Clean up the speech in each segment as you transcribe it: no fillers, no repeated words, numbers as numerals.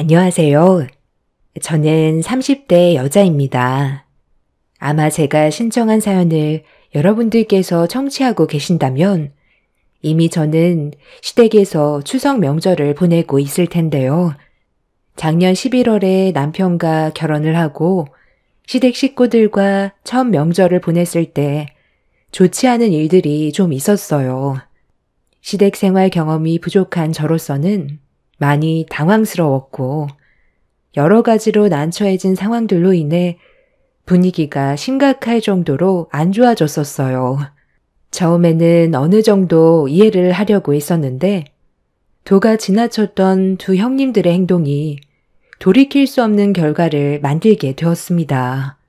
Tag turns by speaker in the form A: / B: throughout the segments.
A: 안녕하세요. 저는 30대 여자입니다. 아마 제가 신청한 사연을 여러분들께서 청취하고 계신다면 이미 저는 시댁에서 추석 명절을 보내고 있을 텐데요. 작년 11월에 남편과 결혼을 하고 시댁 식구들과 첫 명절을 보냈을 때 좋지 않은 일들이 좀 있었어요. 시댁 생활 경험이 부족한 저로서는 많이 당황스러웠고 여러 가지로 난처해진 상황들로 인해 분위기가 심각할 정도로 안 좋아졌었어요. 처음에는 어느 정도 이해를 하려고 했었는데 도가 지나쳤던 두 형님들의 행동이 돌이킬 수 없는 결과를 만들게 되었습니다.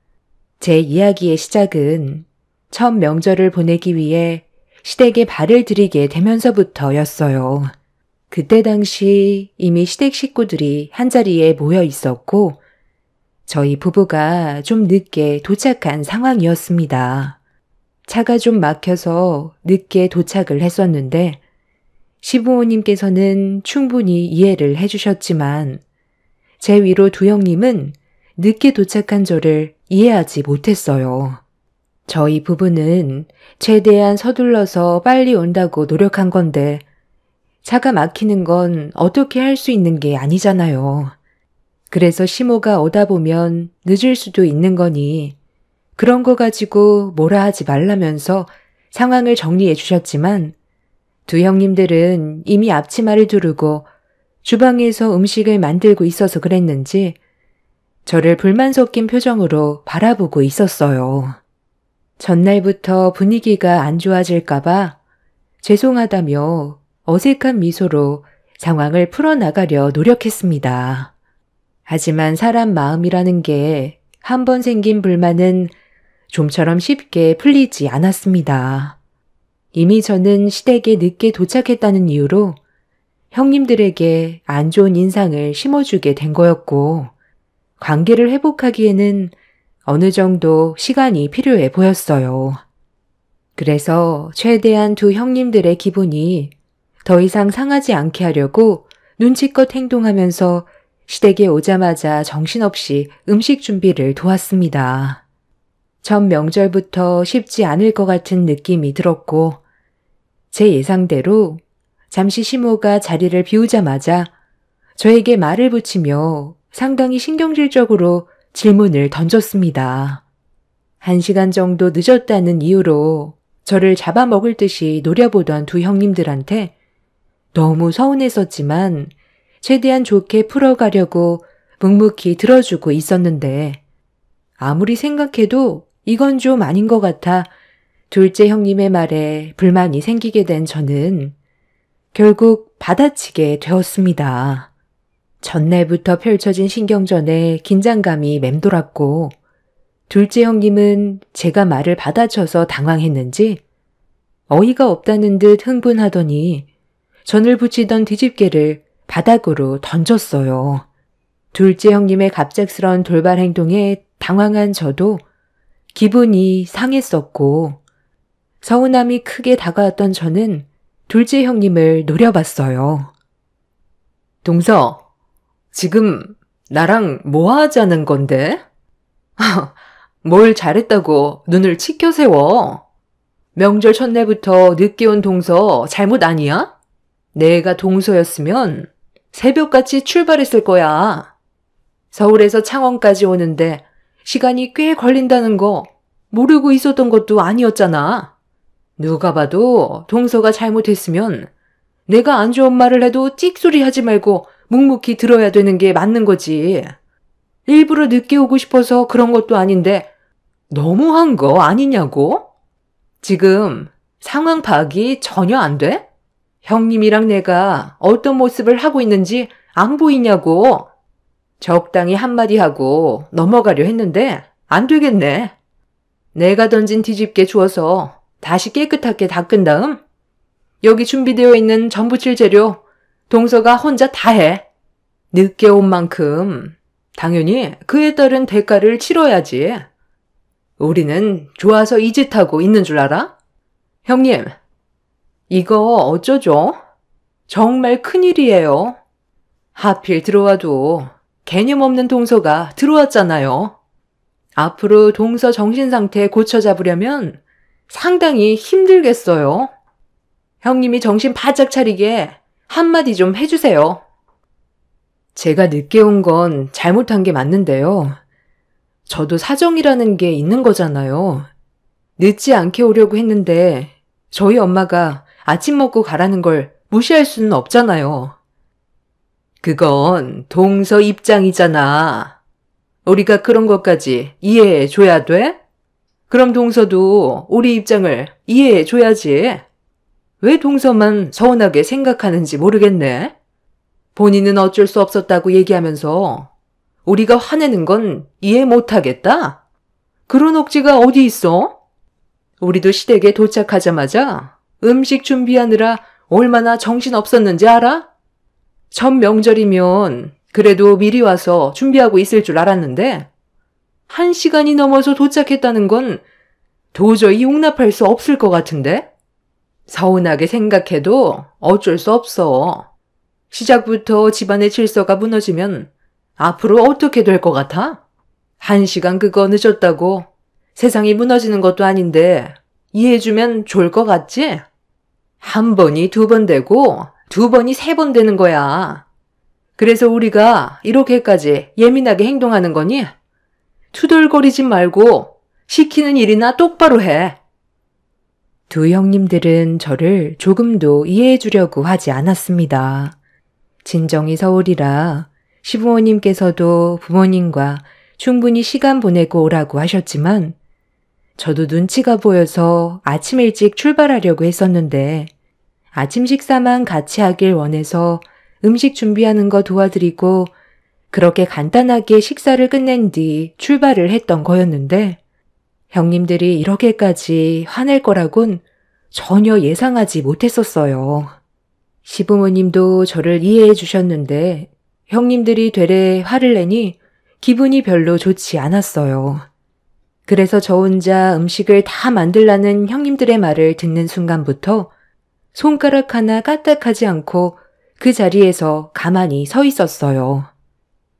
A: 제 이야기의 시작은 첫 명절을 보내기 위해 시댁에 발을 들이게 되면서부터였어요. 그때 당시 이미 시댁 식구들이 한자리에 모여 있었고 저희 부부가 좀 늦게 도착한 상황이었습니다. 차가 좀 막혀서 늦게 도착을 했었는데 시부모님께서는 충분히 이해를 해주셨지만 제 위로 두 형님은 늦게 도착한 저를 이해하지 못했어요. 저희 부부는 최대한 서둘러서 빨리 온다고 노력한 건데 차가 막히는 건 어떻게 할 수 있는 게 아니잖아요. 그래서 시모가 오다 보면 늦을 수도 있는 거니 그런 거 가지고 뭐라 하지 말라면서 상황을 정리해 주셨지만 두 형님들은 이미 앞치마를 두르고 주방에서 음식을 만들고 있어서 그랬는지 저를 불만 섞인 표정으로 바라보고 있었어요. 전날부터 분위기가 안 좋아질까봐 죄송하다며 어색한 미소로 상황을 풀어나가려 노력했습니다. 하지만 사람 마음이라는 게 한 번 생긴 불만은 좀처럼 쉽게 풀리지 않았습니다. 이미 저는 시댁에 늦게 도착했다는 이유로 형님들에게 안 좋은 인상을 심어주게 된 거였고 관계를 회복하기에는 어느 정도 시간이 필요해 보였어요. 그래서 최대한 두 형님들의 기분이 더 이상 상하지 않게 하려고 눈치껏 행동하면서 시댁에 오자마자 정신없이 음식 준비를 도왔습니다. 첫 명절부터 쉽지 않을 것 같은 느낌이 들었고 제 예상대로 잠시 시모가 자리를 비우자마자 저에게 말을 붙이며 상당히 신경질적으로 질문을 던졌습니다. 1시간 정도 늦었다는 이유로 저를 잡아먹을 듯이 노려보던 두 형님들한테 너무 서운했었지만 최대한 좋게 풀어가려고 묵묵히 들어주고 있었는데 아무리 생각해도 이건 좀 아닌 것 같아 둘째 형님의 말에 불만이 생기게 된 저는 결국 받아치게 되었습니다. 전날부터 펼쳐진 신경전에 긴장감이 맴돌았고 둘째 형님은 제가 말을 받아쳐서 당황했는지 어이가 없다는 듯 흥분하더니 전을 붙이던 뒤집개를 바닥으로 던졌어요. 둘째 형님의 갑작스러운 돌발 행동에 당황한 저도 기분이 상했었고 서운함이 크게 다가왔던 저는 둘째 형님을 노려봤어요. 동서, 지금 나랑 뭐 하자는 건데? 뭘 잘했다고 눈을 치켜 세워. 명절 첫날부터 늦게 온 동서 잘못 아니야? 내가 동서였으면 새벽같이 출발했을 거야. 서울에서 창원까지 오는데 시간이 꽤 걸린다는 거 모르고 있었던 것도 아니었잖아. 누가 봐도 동서가 잘못했으면 내가 안 좋은 말을 해도 찍소리 하지 말고 묵묵히 들어야 되는 게 맞는 거지. 일부러 늦게 오고 싶어서 그런 것도 아닌데 너무한 거 아니냐고? 지금 상황 파악이 전혀 안 돼? 형님이랑 내가 어떤 모습을 하고 있는지 안 보이냐고. 적당히 한마디 하고 넘어가려 했는데 안 되겠네. 내가 던진 뒤집개 주워서 다시 깨끗하게 닦은 다음 여기 준비되어 있는 전 부칠 재료 동서가 혼자 다 해. 늦게 온 만큼 당연히 그에 따른 대가를 치러야지. 우리는 좋아서 이 짓 하고 있는 줄 알아? 형님, 이거 어쩌죠? 정말 큰일이에요. 하필 들어와도 개념 없는 동서가 들어왔잖아요. 앞으로 동서 정신 상태 고쳐 잡으려면 상당히 힘들겠어요. 형님이 정신 바짝 차리게 한마디 좀 해주세요. 제가 늦게 온 건 잘못한 게 맞는데요. 저도 사정이라는 게 있는 거잖아요. 늦지 않게 오려고 했는데 저희 엄마가 아침 먹고 가라는 걸 무시할 수는 없잖아요. 그건 동서 입장이잖아. 우리가 그런 것까지 이해해 줘야 돼? 그럼 동서도 우리 입장을 이해해 줘야지. 왜 동서만 서운하게 생각하는지 모르겠네. 본인은 어쩔 수 없었다고 얘기하면서 우리가 화내는 건 이해 못하겠다? 그런 억지가 어디 있어? 우리도 시댁에 도착하자마자 음식 준비하느라 얼마나 정신 없었는지 알아? 첫 명절이면 그래도 미리 와서 준비하고 있을 줄 알았는데 1시간이 넘어서 도착했다는 건 도저히 용납할 수 없을 것 같은데? 서운하게 생각해도 어쩔 수 없어. 시작부터 집안의 질서가 무너지면 앞으로 어떻게 될 것 같아? 1시간 그거 늦었다고 세상이 무너지는 것도 아닌데 이해해주면 좋을 것 같지? 한 번이 2번 되고 2번이 3번 되는 거야. 그래서 우리가 이렇게까지 예민하게 행동하는 거니? 투덜거리지 말고 시키는 일이나 똑바로 해. 두 형님들은 저를 조금도 이해해 주려고 하지 않았습니다. 진정이 서울이라 시부모님께서도 부모님과 충분히 시간 보내고 오라고 하셨지만 저도 눈치가 보여서 아침 일찍 출발하려고 했었는데 아침 식사만 같이 하길 원해서 음식 준비하는 거 도와드리고 그렇게 간단하게 식사를 끝낸 뒤 출발을 했던 거였는데 형님들이 이렇게까지 화낼 거라곤 전혀 예상하지 못했었어요. 시부모님도 저를 이해해 주셨는데 형님들이 되레 화를 내니 기분이 별로 좋지 않았어요. 그래서 저 혼자 음식을 다 만들라는 형님들의 말을 듣는 순간부터 손가락 하나 까딱하지 않고 그 자리에서 가만히 서 있었어요.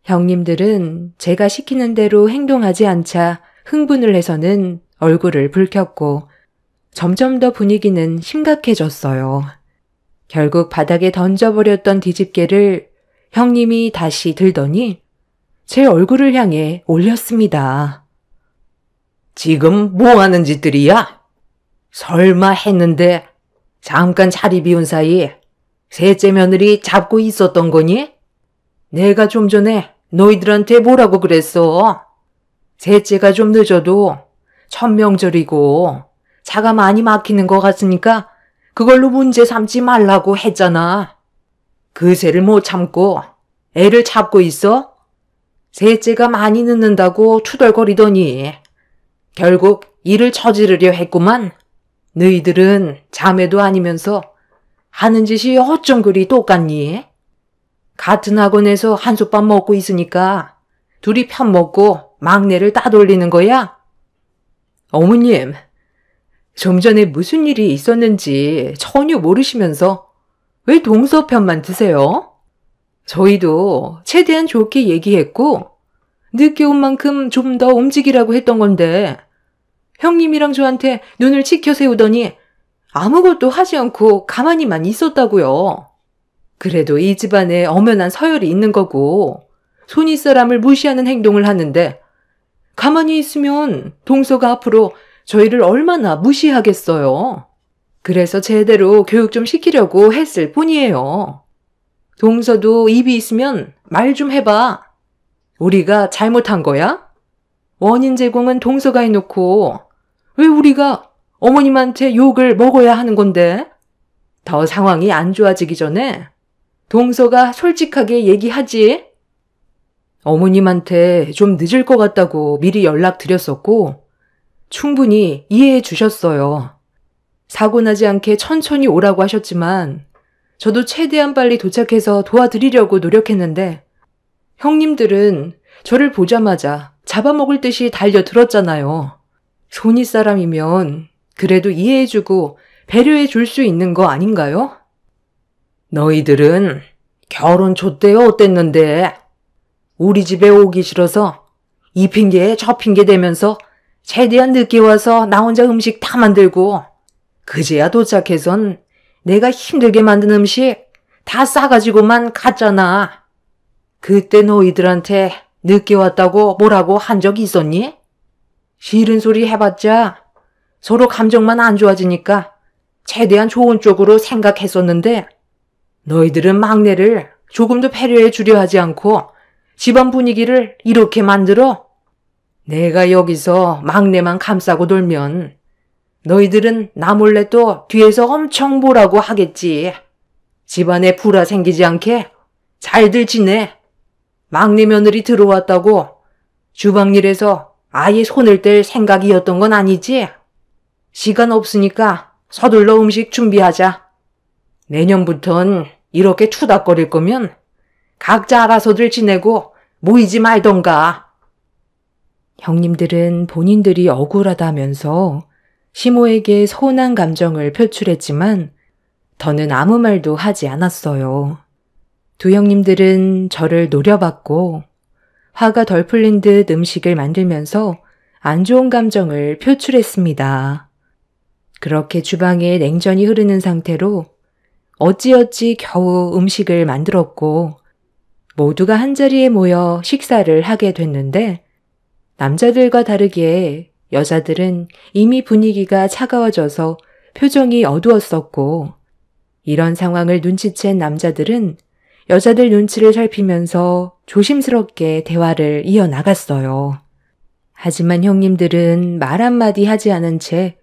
A: 형님들은 제가 시키는 대로 행동하지 않자 흥분을 해서는 얼굴을 붉혔고 점점 더 분위기는 심각해졌어요. 결국 바닥에 던져버렸던 뒤집개를 형님이 다시 들더니 제 얼굴을 향해 올렸습니다. 지금 뭐 하는 짓들이야? 설마 했는데 잠깐 자리 비운 사이 셋째 며느리 잡고 있었던 거니? 내가 좀 전에 너희들한테 뭐라고 그랬어? 셋째가 좀 늦어도 첫 명절이고 차가 많이 막히는 것 같으니까 그걸로 문제 삼지 말라고 했잖아. 그새를 못 참고 애를 잡고 있어? 셋째가 많이 늦는다고 투덜거리더니 결국 일을 저지르려 했구만. 너희들은 자매도 아니면서 하는 짓이 어쩜 그리 똑같니? 같은 학원에서 한솥밥 먹고 있으니까 둘이 편먹고 막내를 따돌리는 거야? 어머님, 좀 전에 무슨 일이 있었는지 전혀 모르시면서 왜 동서 편만 드세요? 저희도 최대한 좋게 얘기했고 늦게 온 만큼 좀 더 움직이라고 했던 건데 형님이랑 저한테 눈을 치켜 세우더니 아무것도 하지 않고 가만히만 있었다고요. 그래도 이 집안에 엄연한 서열이 있는 거고 손윗사람을 무시하는 행동을 하는데 가만히 있으면 동서가 앞으로 저희를 얼마나 무시하겠어요. 그래서 제대로 교육 좀 시키려고 했을 뿐이에요. 동서도 입이 있으면 말 좀 해봐. 우리가 잘못한 거야? 원인 제공은 동서가 해놓고 왜 우리가 어머님한테 욕을 먹어야 하는 건데? 더 상황이 안 좋아지기 전에 동서가 솔직하게 얘기하지. 어머님한테 좀 늦을 것 같다고 미리 연락드렸었고 충분히 이해해 주셨어요. 사고 나지 않게 천천히 오라고 하셨지만 저도 최대한 빨리 도착해서 도와드리려고 노력했는데 형님들은 저를 보자마자 잡아먹을 듯이 달려들었잖아요. 손윗사람이면 그래도 이해해주고 배려해 줄 수 있는 거 아닌가요? 너희들은
B: 결혼 초 때 어땠는데? 우리 집에 오기 싫어서 이 핑계에 저 핑계 대면서 최대한 늦게 와서 나 혼자 음식 다 만들고 그제야 도착해선 내가 힘들게 만든 음식 다 싸가지고만 갔잖아. 그때 너희들한테 늦게 왔다고 뭐라고 한 적 있었니? 싫은 소리 해봤자 서로 감정만 안 좋아지니까 최대한 좋은 쪽으로 생각했었는데 너희들은 막내를 조금도 배려해 주려 하지 않고 집안 분위기를 이렇게 만들어? 내가 여기서 막내만 감싸고 놀면 너희들은 나 몰래 또 뒤에서 엄청 뭐라고 하겠지. 집안에 불화 생기지 않게 잘들 지내. 막내 며느리 들어왔다고 주방일에서 아예 손을 뗄 생각이었던 건 아니지? 시간 없으니까 서둘러 음식 준비하자. 내년부턴 이렇게 투닥거릴 거면 각자 알아서들 지내고 모이지 말던가.
A: 형님들은 본인들이 억울하다면서 시모에게 서운한 감정을 표출했지만 더는 아무 말도 하지 않았어요. 두 형님들은 저를 노려봤고 화가 덜 풀린 듯 음식을 만들면서 안 좋은 감정을 표출했습니다. 그렇게 주방에 냉전이 흐르는 상태로 어찌어찌 겨우 음식을 만들었고 모두가 한자리에 모여 식사를 하게 됐는데 남자들과 다르게 여자들은 이미 분위기가 차가워져서 표정이 어두웠었고 이런 상황을 눈치챈 남자들은 여자들 눈치를 살피면서 조심스럽게 대화를 이어나갔어요. 하지만 형님들은 말 한마디 하지 않은 채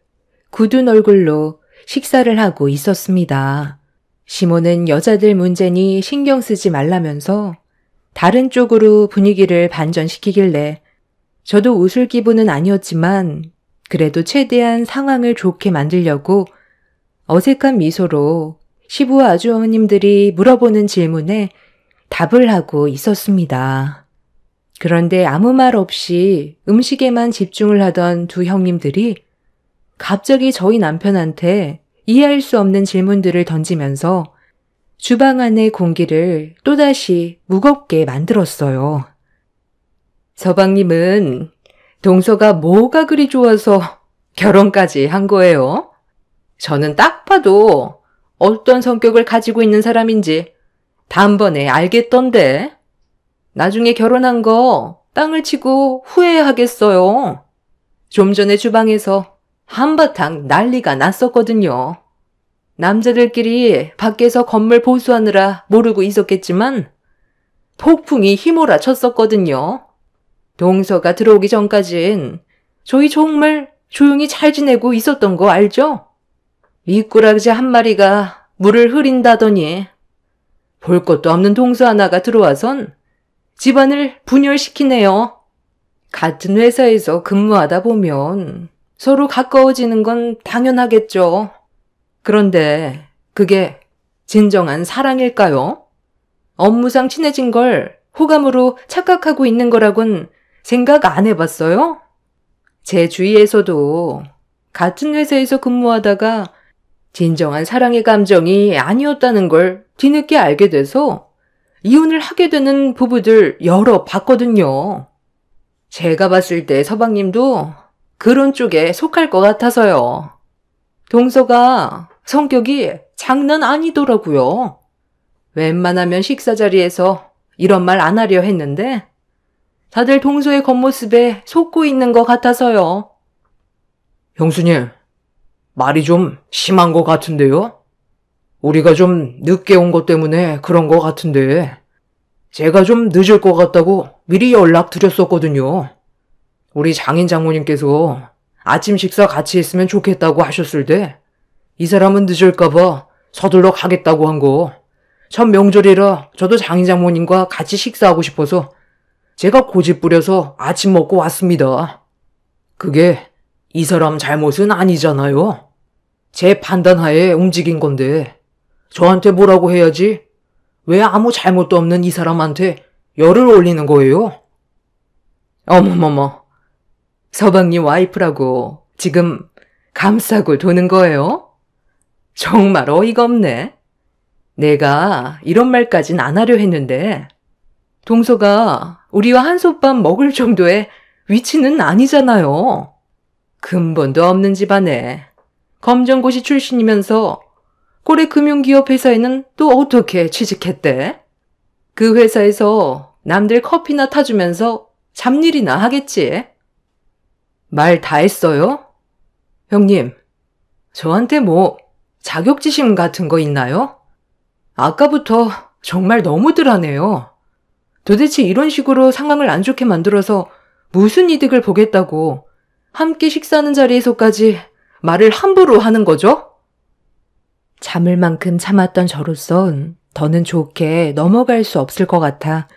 A: 굳은 얼굴로 식사를 하고 있었습니다. 시모는 여자들 문제니 신경 쓰지 말라면서 다른 쪽으로 분위기를 반전시키길래 저도 웃을 기분은 아니었지만 그래도 최대한 상황을 좋게 만들려고 어색한 미소로 시부와 아주어머님들이 물어보는 질문에 답을 하고 있었습니다. 그런데 아무 말 없이 음식에만 집중을 하던 두 형님들이 갑자기 저희 남편한테 이해할 수 없는 질문들을 던지면서 주방 안의 공기를 또다시 무겁게 만들었어요. 서방님은 동서가 뭐가 그리 좋아서 결혼까지 한 거예요? 저는 딱 봐도 어떤 성격을 가지고 있는 사람인지 단번에 알겠던데. 나중에 결혼한 거 땅을 치고 후회하겠어요. 좀 전에 주방에서 한바탕 난리가 났었거든요. 남자들끼리 밖에서 건물 보수하느라 모르고 있었겠지만 폭풍이 휘몰아 쳤었거든요. 동서가 들어오기 전까진 저희 정말 조용히 잘 지내고 있었던 거 알죠? 미꾸라지 한 마리가 물을 흐린다더니 볼 것도 없는 동서 하나가 들어와선 집안을 분열시키네요. 같은 회사에서 근무하다 보면 서로 가까워지는 건 당연하겠죠. 그런데 그게 진정한 사랑일까요? 업무상 친해진 걸 호감으로 착각하고 있는 거라곤 생각 안 해봤어요? 제 주위에서도 같은 회사에서 근무하다가 진정한 사랑의 감정이 아니었다는 걸 뒤늦게 알게 돼서 이혼을 하게 되는 부부들 여러 봤거든요. 제가 봤을 때 서방님도 그런 쪽에 속할 것 같아서요. 동서가 성격이 장난 아니더라고요. 웬만하면 식사 자리에서 이런 말 안 하려 했는데 다들 동서의 겉모습에 속고 있는 것 같아서요.
B: 형수님, 말이 좀 심한 것 같은데요? 우리가 좀 늦게 온 것 때문에 그런 것 같은데 제가 좀 늦을 것 같다고 미리 연락드렸었거든요. 우리 장인 장모님께서 아침 식사 같이 했으면 좋겠다고 하셨을 때 이 사람은 늦을까봐 서둘러 가겠다고 한 거. 첫 명절이라 저도 장인 장모님과 같이 식사하고 싶어서 제가 고집 부려서 아침 먹고 왔습니다. 그게 이 사람 잘못은 아니잖아요. 제 판단하에 움직인 건데 저한테 뭐라고 해야지 왜 아무 잘못도 없는 이 사람한테 열을 올리는 거예요?
A: 어머머머, 서방님 와이프라고 지금 감싸고 도는 거예요? 정말 어이가 없네.
B: 내가 이런 말까진 안 하려 했는데 동서가 우리와 한솥밥 먹을 정도의 위치는 아니잖아요. 근본도 없는 집안에 검정고시 출신이면서 고래금융기업 회사에는 또 어떻게 취직했대? 그 회사에서 남들 커피나 타주면서 잡일이나 하겠지. 말 다 했어요? 형님, 저한테 뭐 자격지심 같은 거 있나요? 아까부터 정말 너무들 하네요. 도대체 이런 식으로 상황을 안 좋게 만들어서 무슨 이득을 보겠다고 함께 식사하는 자리에서까지 말을 함부로 하는 거죠?
A: 참을 만큼 참았던 저로선 더는 좋게 넘어갈 수 없을 것 같아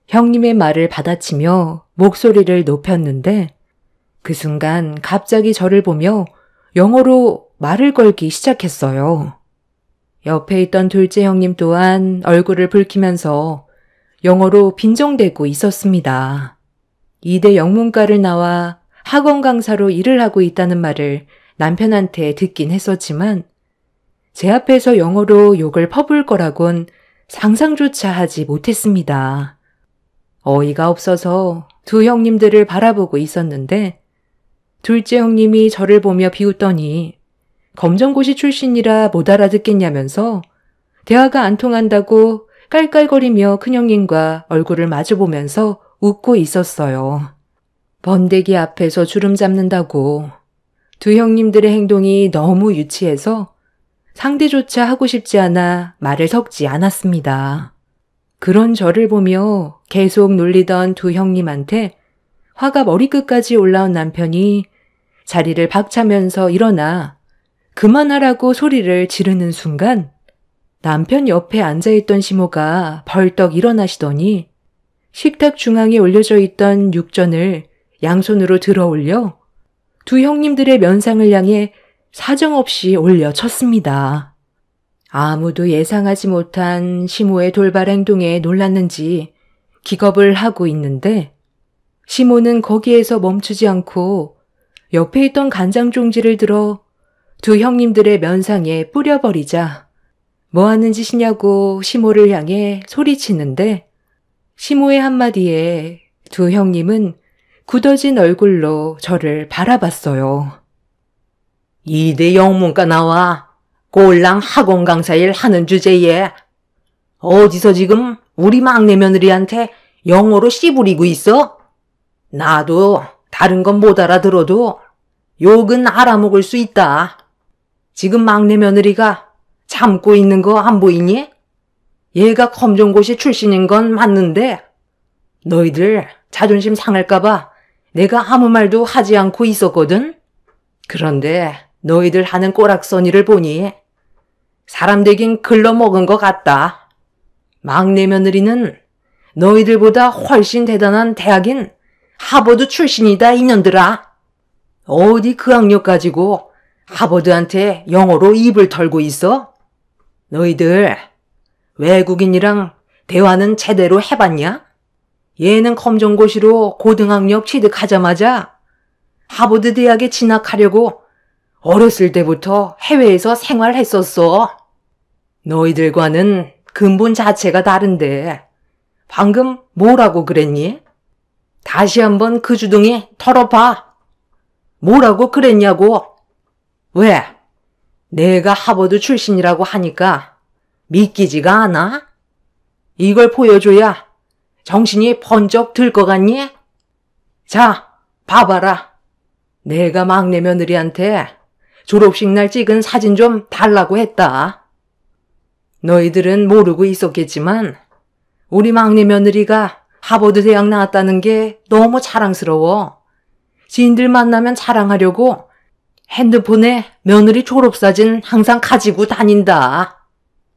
A: 형님의 말을 받아치며 목소리를 높였는데 그 순간 갑자기 저를 보며 영어로 말을 걸기 시작했어요. 옆에 있던 둘째 형님 또한 얼굴을 붉히면서 영어로 빈정대고 있었습니다. 이대 영문과를 나와 학원 강사로 일을 하고 있다는 말을 남편한테 듣긴 했었지만 제 앞에서 영어로 욕을 퍼부을 거라곤 상상조차 하지 못했습니다. 어이가 없어서 두 형님들을 바라보고 있었는데 둘째 형님이 저를 보며 비웃더니 검정고시 출신이라 못 알아듣겠냐면서 대화가 안 통한다고 깔깔거리며 큰형님과 얼굴을 마주보면서 웃고 있었어요. 번데기 앞에서 주름 잡는다고 두 형님들의 행동이 너무 유치해서 상대조차 하고 싶지 않아 말을 섞지 않았습니다. 그런 저를 보며 계속 놀리던 두 형님한테 화가 머리끝까지 올라온 남편이 자리를 박차면서 일어나 그만하라고 소리를 지르는 순간 남편 옆에 앉아있던 시모가 벌떡 일어나시더니 식탁 중앙에 올려져 있던 육전을 양손으로 들어 올려 두 형님들의 면상을 향해 사정없이 올려쳤습니다. 아무도 예상하지 못한 시모의 돌발 행동에 놀랐는지 기겁을 하고 있는데 시모는 거기에서 멈추지 않고 옆에 있던 간장 종지를 들어 두 형님들의 면상에 뿌려버리자 뭐 하는 짓이냐고 시모를 향해 소리치는데 시모의 한마디에 두 형님은 굳어진 얼굴로 저를 바라봤어요.
B: 이대 영문과 나와 꼴랑 학원 강사 일 하는 주제에 어디서 지금 우리 막내 며느리한테 영어로 씨부리고 있어? 나도 다른 건 못 알아들어도 욕은 알아먹을 수 있다. 지금 막내 며느리가 참고 있는 거 안 보이니? 얘가 검정고시 출신인 건 맞는데 너희들 자존심 상할까봐 내가 아무 말도 하지 않고 있었거든? 그런데 너희들 하는 꼬락서니를 보니 사람 되긴 글러먹은 것 같다. 막내 며느리는 너희들보다 훨씬 대단한 대학인 하버드 출신이다 이년들아. 어디 그 학력 가지고 하버드한테 영어로 입을 털고 있어? 너희들 외국인이랑 대화는 제대로 해봤냐? 얘는 검정고시로 고등학력 취득하자마자 하버드 대학에 진학하려고 어렸을 때부터 해외에서 생활했었어. 너희들과는 근본 자체가 다른데 방금 뭐라고 그랬니? 다시 한번 그 주둥이 털어봐. 뭐라고 그랬냐고. 왜? 내가 하버드 출신이라고 하니까 믿기지가 않아? 이걸 보여줘야 정신이 번쩍 들 것 같니? 자, 봐봐라. 내가 막내 며느리한테 졸업식 날 찍은 사진 좀 달라고 했다. 너희들은 모르고 있었겠지만 우리 막내 며느리가 하버드 대학 나왔다는 게 너무 자랑스러워. 지인들 만나면 자랑하려고 핸드폰에 며느리 졸업사진 항상 가지고 다닌다.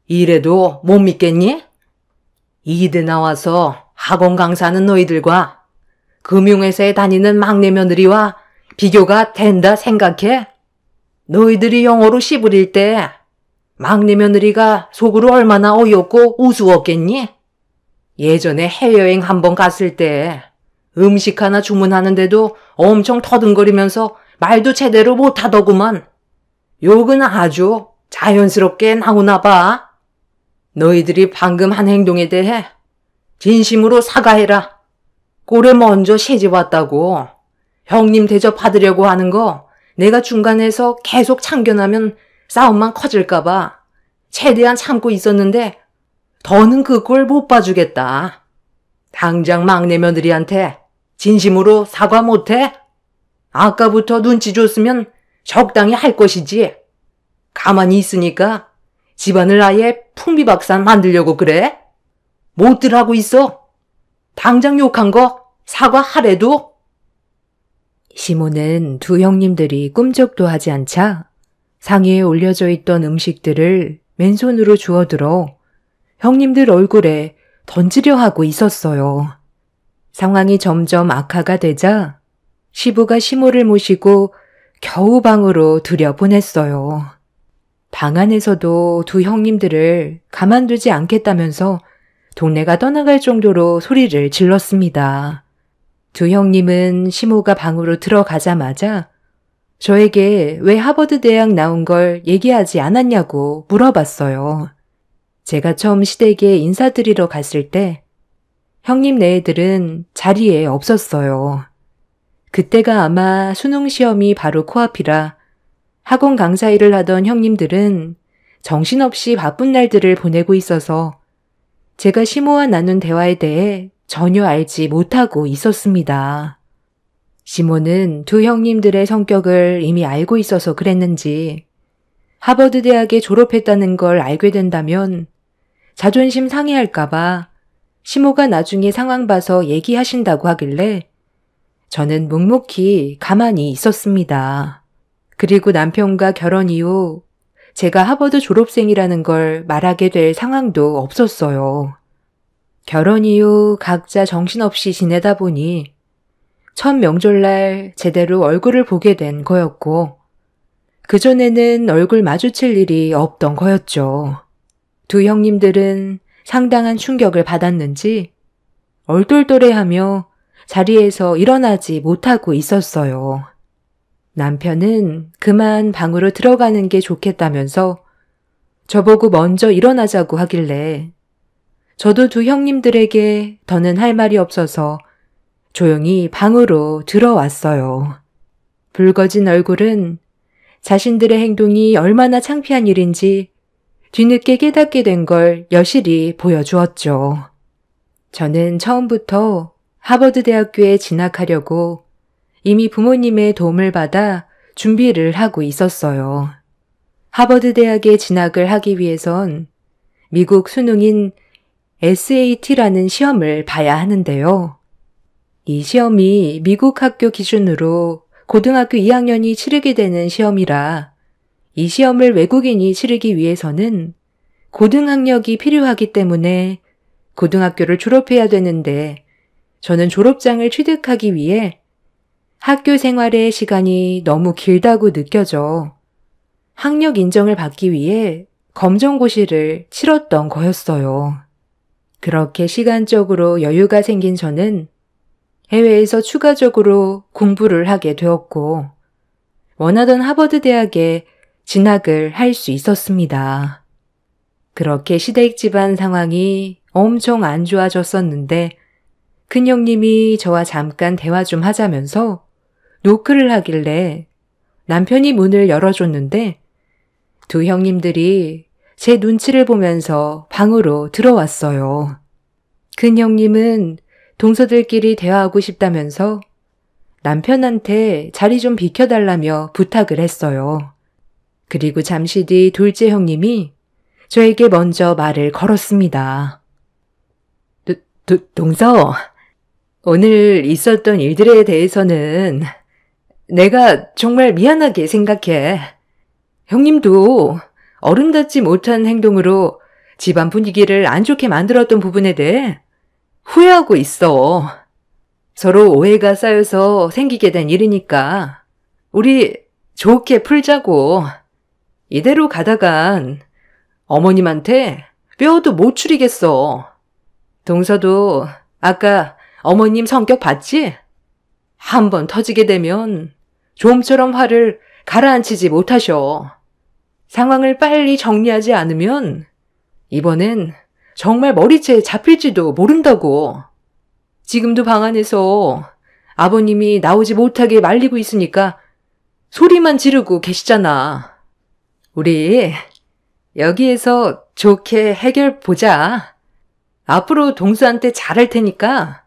B: 이래도 못 믿겠니? 이대 나와서 학원 강사하는 너희들과 금융회사에 다니는 막내 며느리와 비교가 된다 생각해? 너희들이 영어로 씨부릴 때 막내 며느리가 속으로 얼마나 어이없고 우스웠겠니? 예전에 해외여행 한번 갔을 때 음식 하나 주문하는데도 엄청 터듬거리면서 말도 제대로 못하더구만. 욕은 아주 자연스럽게 나오나 봐. 너희들이 방금 한 행동에 대해 진심으로 사과해라. 꼴에 먼저 시집 왔다고 형님 대접 받으려고 하는 거 내가 중간에서 계속 참견하면 싸움만 커질까봐 최대한 참고 있었는데 더는 그 꼴 못 봐주겠다. 당장 막내 며느리한테 진심으로 사과 못해? 아까부터 눈치 줬으면 적당히 할 것이지. 가만히 있으니까 집안을 아예 풍비박산 만들려고 그래? 못들 하고 있어. 당장 욕한 거 사과하래도.
A: 시모는 두 형님들이 꿈쩍도 하지 않자 상의에 올려져 있던 음식들을 맨손으로 주워들어 형님들 얼굴에 던지려 하고 있었어요. 상황이 점점 악화가 되자 시부가 시모를 모시고 겨우 방으로 들여보냈어요. 방 안에서도 두 형님들을 가만두지 않겠다면서 동네가 떠나갈 정도로 소리를 질렀습니다. 두 형님은 시모가 방으로 들어가자마자 저에게 왜 하버드 대학 나온 걸 얘기하지 않았냐고 물어봤어요. 제가 처음 시댁에 인사드리러 갔을 때 형님 네애들은 자리에 없었어요. 그때가 아마 수능 시험이 바로 코앞이라 학원 강사 일을 하던 형님들은 정신없이 바쁜 날들을 보내고 있어서 제가 시모와 나눈 대화에 대해 전혀 알지 못하고 있었습니다. 시모는 두 형님들의 성격을 이미 알고 있어서 그랬는지 하버드 대학에 졸업했다는 걸 알게 된다면 자존심 상해할까봐 시모가 나중에 상황 봐서 얘기하신다고 하길래 저는 묵묵히 가만히 있었습니다. 그리고 남편과 결혼 이후 제가 하버드 졸업생이라는 걸 말하게 될 상황도 없었어요. 결혼 이후 각자 정신없이 지내다 보니 첫 명절날 제대로 얼굴을 보게 된 거였고 그전에는 얼굴 마주칠 일이 없던 거였죠. 두 형님들은 상당한 충격을 받았는지 얼떨떨해하며 자리에서 일어나지 못하고 있었어요. 남편은 그만 방으로 들어가는 게 좋겠다면서 저보고 먼저 일어나자고 하길래 저도 두 형님들에게 더는 할 말이 없어서 조용히 방으로 들어왔어요. 붉어진 얼굴은 자신들의 행동이 얼마나 창피한 일인지 뒤늦게 깨닫게 된 걸 여실히 보여주었죠. 저는 처음부터 하버드 대학교에 진학하려고 이미 부모님의 도움을 받아 준비를 하고 있었어요. 하버드 대학에 진학을 하기 위해선 미국 수능인 SAT라는 시험을 봐야 하는데요. 이 시험이 미국 학교 기준으로 고등학교 2학년이 치르게 되는 시험이라 이 시험을 외국인이 치르기 위해서는 고등학력이 필요하기 때문에 고등학교를 졸업해야 되는데 저는 졸업장을 취득하기 위해 학교 생활의 시간이 너무 길다고 느껴져 학력 인정을 받기 위해 검정고시를 치렀던 거였어요. 그렇게 시간적으로 여유가 생긴 저는 해외에서 추가적으로 공부를 하게 되었고 원하던 하버드 대학에 진학을 할 수 있었습니다. 그렇게 시댁 집안 상황이 엄청 안 좋아졌었는데 큰형님이 저와 잠깐 대화 좀 하자면서 노크를 하길래 남편이 문을 열어줬는데 두 형님들이 제 눈치를 보면서 방으로 들어왔어요. 큰형님은 동서들끼리 대화하고 싶다면서 남편한테 자리 좀 비켜달라며 부탁을 했어요. 그리고 잠시 뒤 둘째 형님이 저에게 먼저 말을 걸었습니다. 동서, 오늘 있었던 일들에 대해서는 내가 정말 미안하게 생각해. 형님도 어른답지 못한 행동으로 집안 분위기를 안 좋게 만들었던 부분에 대해 후회하고 있어. 서로 오해가 쌓여서 생기게 된 일이니까 우리 좋게 풀자고. 이대로 가다간 어머님한테 뼈도 못 추리겠어. 동서도 아까 어머님 성격 봤지? 한번 터지게 되면 좀처럼 화를 가라앉히지 못하셔. 상황을 빨리 정리하지 않으면
B: 이번엔 정말 머리채 잡힐지도 모른다고. 지금도 방 안에서 아버님이 나오지 못하게 말리고 있으니까 소리만 지르고 계시잖아. 우리 여기에서 좋게 해결 보자. 앞으로 동수한테 잘할 테니까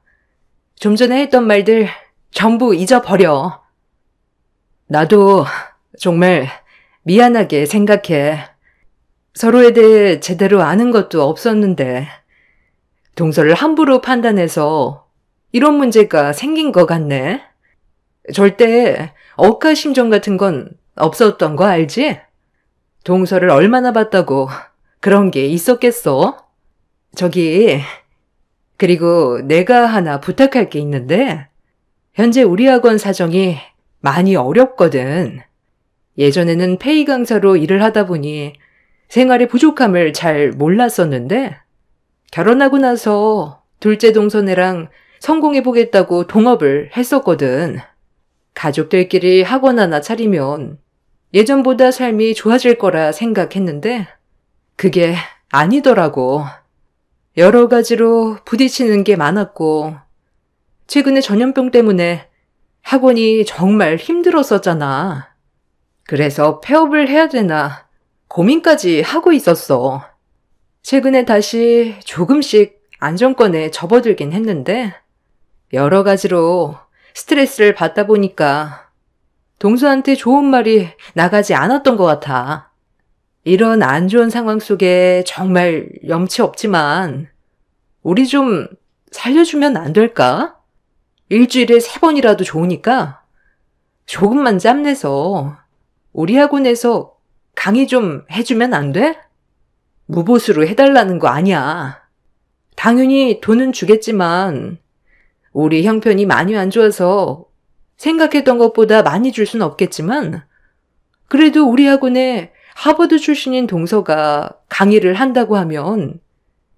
B: 좀 전에 했던 말들 전부 잊어버려. 나도 정말 미안하게 생각해. 서로에 대해 제대로 아는 것도 없었는데 동서를 함부로 판단해서 이런 문제가 생긴 것 같네. 절대 억하심정 같은 건 없었던 거 알지? 동서를 얼마나 봤다고 그런 게 있었겠어? 그리고 내가 하나 부탁할 게 있는데 현재 우리 학원 사정이 많이 어렵거든. 예전에는 페이 강사로 일을 하다 보니 생활의 부족함을 잘 몰랐었는데 결혼하고 나서 둘째 동서네랑 성공해보겠다고 동업을 했었거든. 가족들끼리 학원 하나 차리면 예전보다 삶이 좋아질 거라 생각했는데 그게 아니더라고. 여러 가지로 부딪히는 게 많았고 최근에 전염병 때문에 학원이 정말 힘들었었잖아. 그래서 폐업을 해야 되나 고민까지 하고 있었어. 최근에 다시 조금씩 안정권에 접어들긴 했는데 여러 가지로 스트레스를 받다 보니까 동수한테 좋은 말이 나가지 않았던 것 같아. 이런 안 좋은 상황 속에 정말 염치 없지만 우리 좀 살려주면 안 될까? 일주일에 3번이라도 좋으니까 조금만 짬내서 우리 학원에서 강의 좀 해주면 안 돼? 무보수로 해달라는 거 아니야. 당연히 돈은 주겠지만 우리 형편이 많이 안 좋아서 생각했던 것보다 많이 줄 순 없겠지만 그래도 우리 학원에 하버드 출신인 동서가 강의를 한다고 하면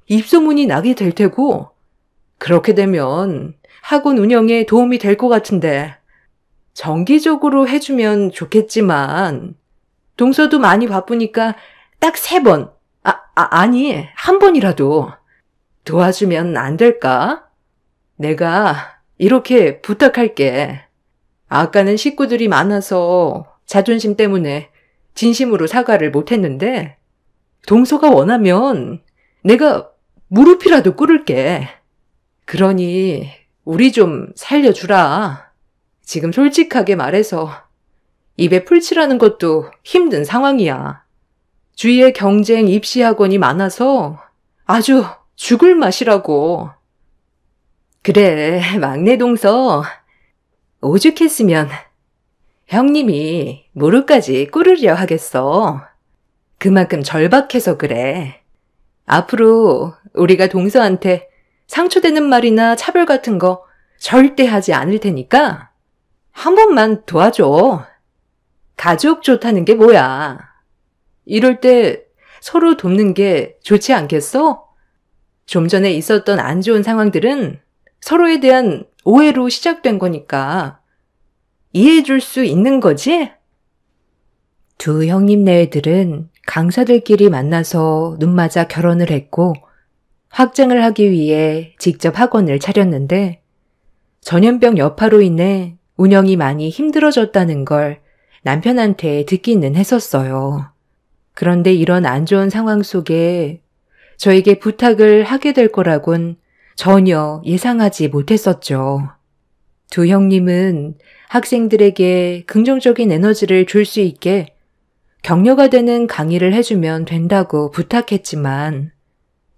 B: 입소문이 나게 될 테고 그렇게 되면 학원 운영에 도움이 될 것 같은데 정기적으로 해주면 좋겠지만 동서도 많이 바쁘니까 딱 3번, 아니 1번이라도 도와주면 안 될까? 내가 이렇게 부탁할게. 아까는 식구들이 많아서 자존심 때문에 진심으로 사과를 못했는데 동서가 원하면 내가 무릎이라도 꿇을게. 그러니 우리 좀 살려주라. 지금 솔직하게 말해서 입에 풀칠하는 것도 힘든 상황이야. 주위에 경쟁 입시 학원이 많아서 아주 죽을 맛이라고. 그래, 막내 동서. 오죽했으면 형님이 무릎까지 꿇으려 하겠어. 그만큼 절박해서 그래. 앞으로 우리가 동서한테 상처되는 말이나 차별 같은 거 절대 하지 않을 테니까 한 번만 도와줘. 가족 좋다는 게 뭐야. 이럴 때 서로 돕는 게 좋지 않겠어? 좀 전에 있었던 안 좋은 상황들은 서로에 대한 오해로 시작된 거니까 이해해 줄 수 있는 거지?
A: 두 형님네들은 강사들끼리 만나서 눈맞아 결혼을 했고 확장을 하기 위해 직접 학원을 차렸는데 전염병 여파로 인해 운영이 많이 힘들어졌다는 걸 남편한테 듣기는 했었어요. 그런데 이런 안 좋은 상황 속에 저에게 부탁을 하게 될 거라곤 전혀 예상하지 못했었죠. 두 형님은 학생들에게 긍정적인 에너지를 줄 수 있게 격려가 되는 강의를 해주면 된다고 부탁했지만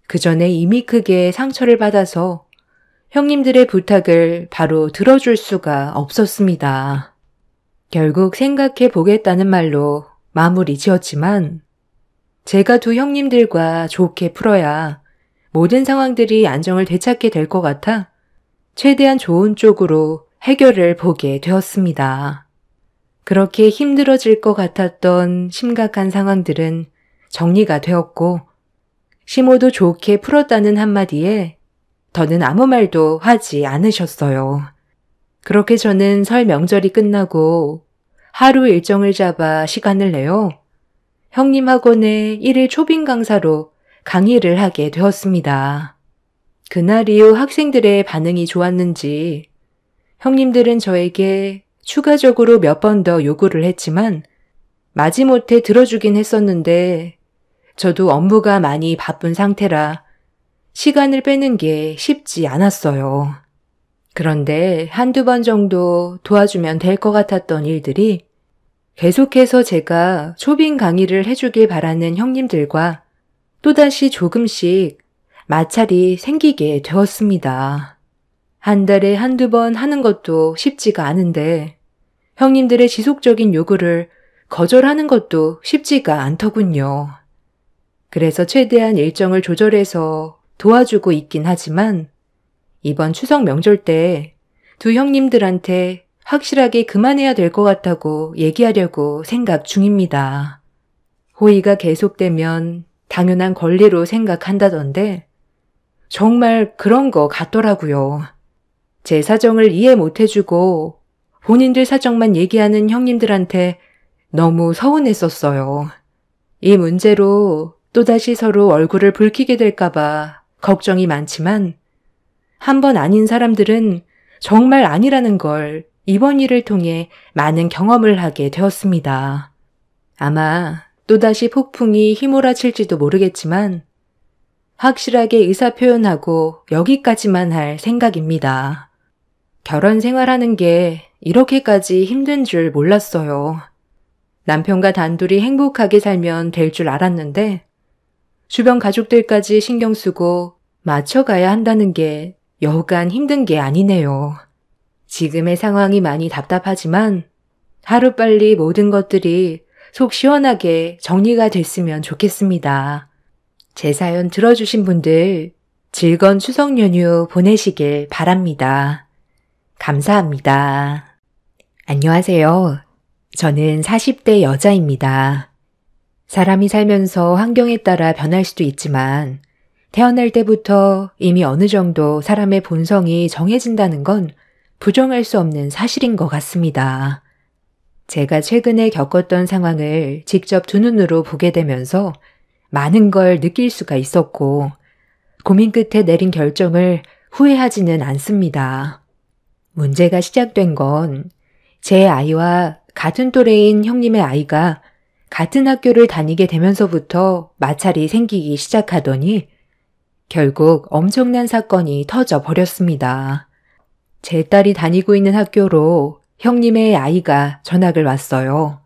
A: 그 전에 이미 크게 상처를 받아서 형님들의 부탁을 바로 들어줄 수가 없었습니다. 결국 생각해 보겠다는 말로 마무리 지었지만 제가 두 형님들과 좋게 풀어야 모든 상황들이 안정을 되찾게 될 것 같아 최대한 좋은 쪽으로 해결을 보게 되었습니다. 그렇게 힘들어질 것 같았던 심각한 상황들은 정리가 되었고 시모도 좋게 풀었다는 한마디에 더는 아무 말도 하지 않으셨어요. 그렇게 저는 설 명절이 끝나고 하루 일정을 잡아 시간을 내어 형님 학원에 1일 초빙 강사로 강의를 하게 되었습니다. 그날 이후 학생들의 반응이 좋았는지 형님들은 저에게 추가적으로 몇 번 더 요구를 했지만 마지못해 들어주긴 했었는데 저도 업무가 많이 바쁜 상태라 시간을 빼는 게 쉽지 않았어요. 그런데 한두 번 정도 도와주면 될 것 같았던 일들이 계속해서 제가 초빙 강의를 해주길 바라는 형님들과 또다시 조금씩 마찰이 생기게 되었습니다. 한 달에 한두 번 하는 것도 쉽지가 않은데 형님들의 지속적인 요구를 거절하는 것도 쉽지가 않더군요. 그래서 최대한 일정을 조절해서 도와주고 있긴 하지만 이번 추석 명절 때 두 형님들한테 확실하게 그만해야 될 것 같다고 얘기하려고 생각 중입니다. 호의가 계속되면 당연한 권리로 생각한다던데 정말 그런 거 같더라고요. 제 사정을 이해 못 해주고 본인들 사정만 얘기하는 형님들한테 너무 서운했었어요. 이 문제로 또다시 서로 얼굴을 붉히게 될까봐 걱정이 많지만 한 번 아닌 사람들은 정말 아니라는 걸 이번 일을 통해 많은 경험을 하게 되었습니다. 아마 또다시 폭풍이 휘몰아칠지도 모르겠지만 확실하게 의사표현하고 여기까지만 할 생각입니다. 결혼 생활하는 게 이렇게까지 힘든 줄 몰랐어요. 남편과 단둘이 행복하게 살면 될 줄 알았는데 주변 가족들까지 신경 쓰고 맞춰가야 한다는 게 여간 힘든 게 아니네요. 지금의 상황이 많이 답답하지만 하루빨리 모든 것들이 속 시원하게 정리가 됐으면 좋겠습니다. 제 사연 들어주신 분들 즐거운 추석 연휴 보내시길 바랍니다. 감사합니다. 안녕하세요. 저는 40대 여자입니다. 사람이 살면서 환경에 따라 변할 수도 있지만 태어날 때부터 이미 어느 정도 사람의 본성이 정해진다는 건 부정할 수 없는 사실인 것 같습니다. 제가 최근에 겪었던 상황을 직접 두 눈으로 보게 되면서 많은 걸 느낄 수가 있었고 고민 끝에 내린 결정을 후회하지는 않습니다. 문제가 시작된 건 제 아이와 같은 또래인 형님의 아이가 같은 학교를 다니게 되면서부터 마찰이 생기기 시작하더니 결국 엄청난 사건이 터져 버렸습니다. 제 딸이 다니고 있는 학교로 형님의 아이가 전학을 왔어요.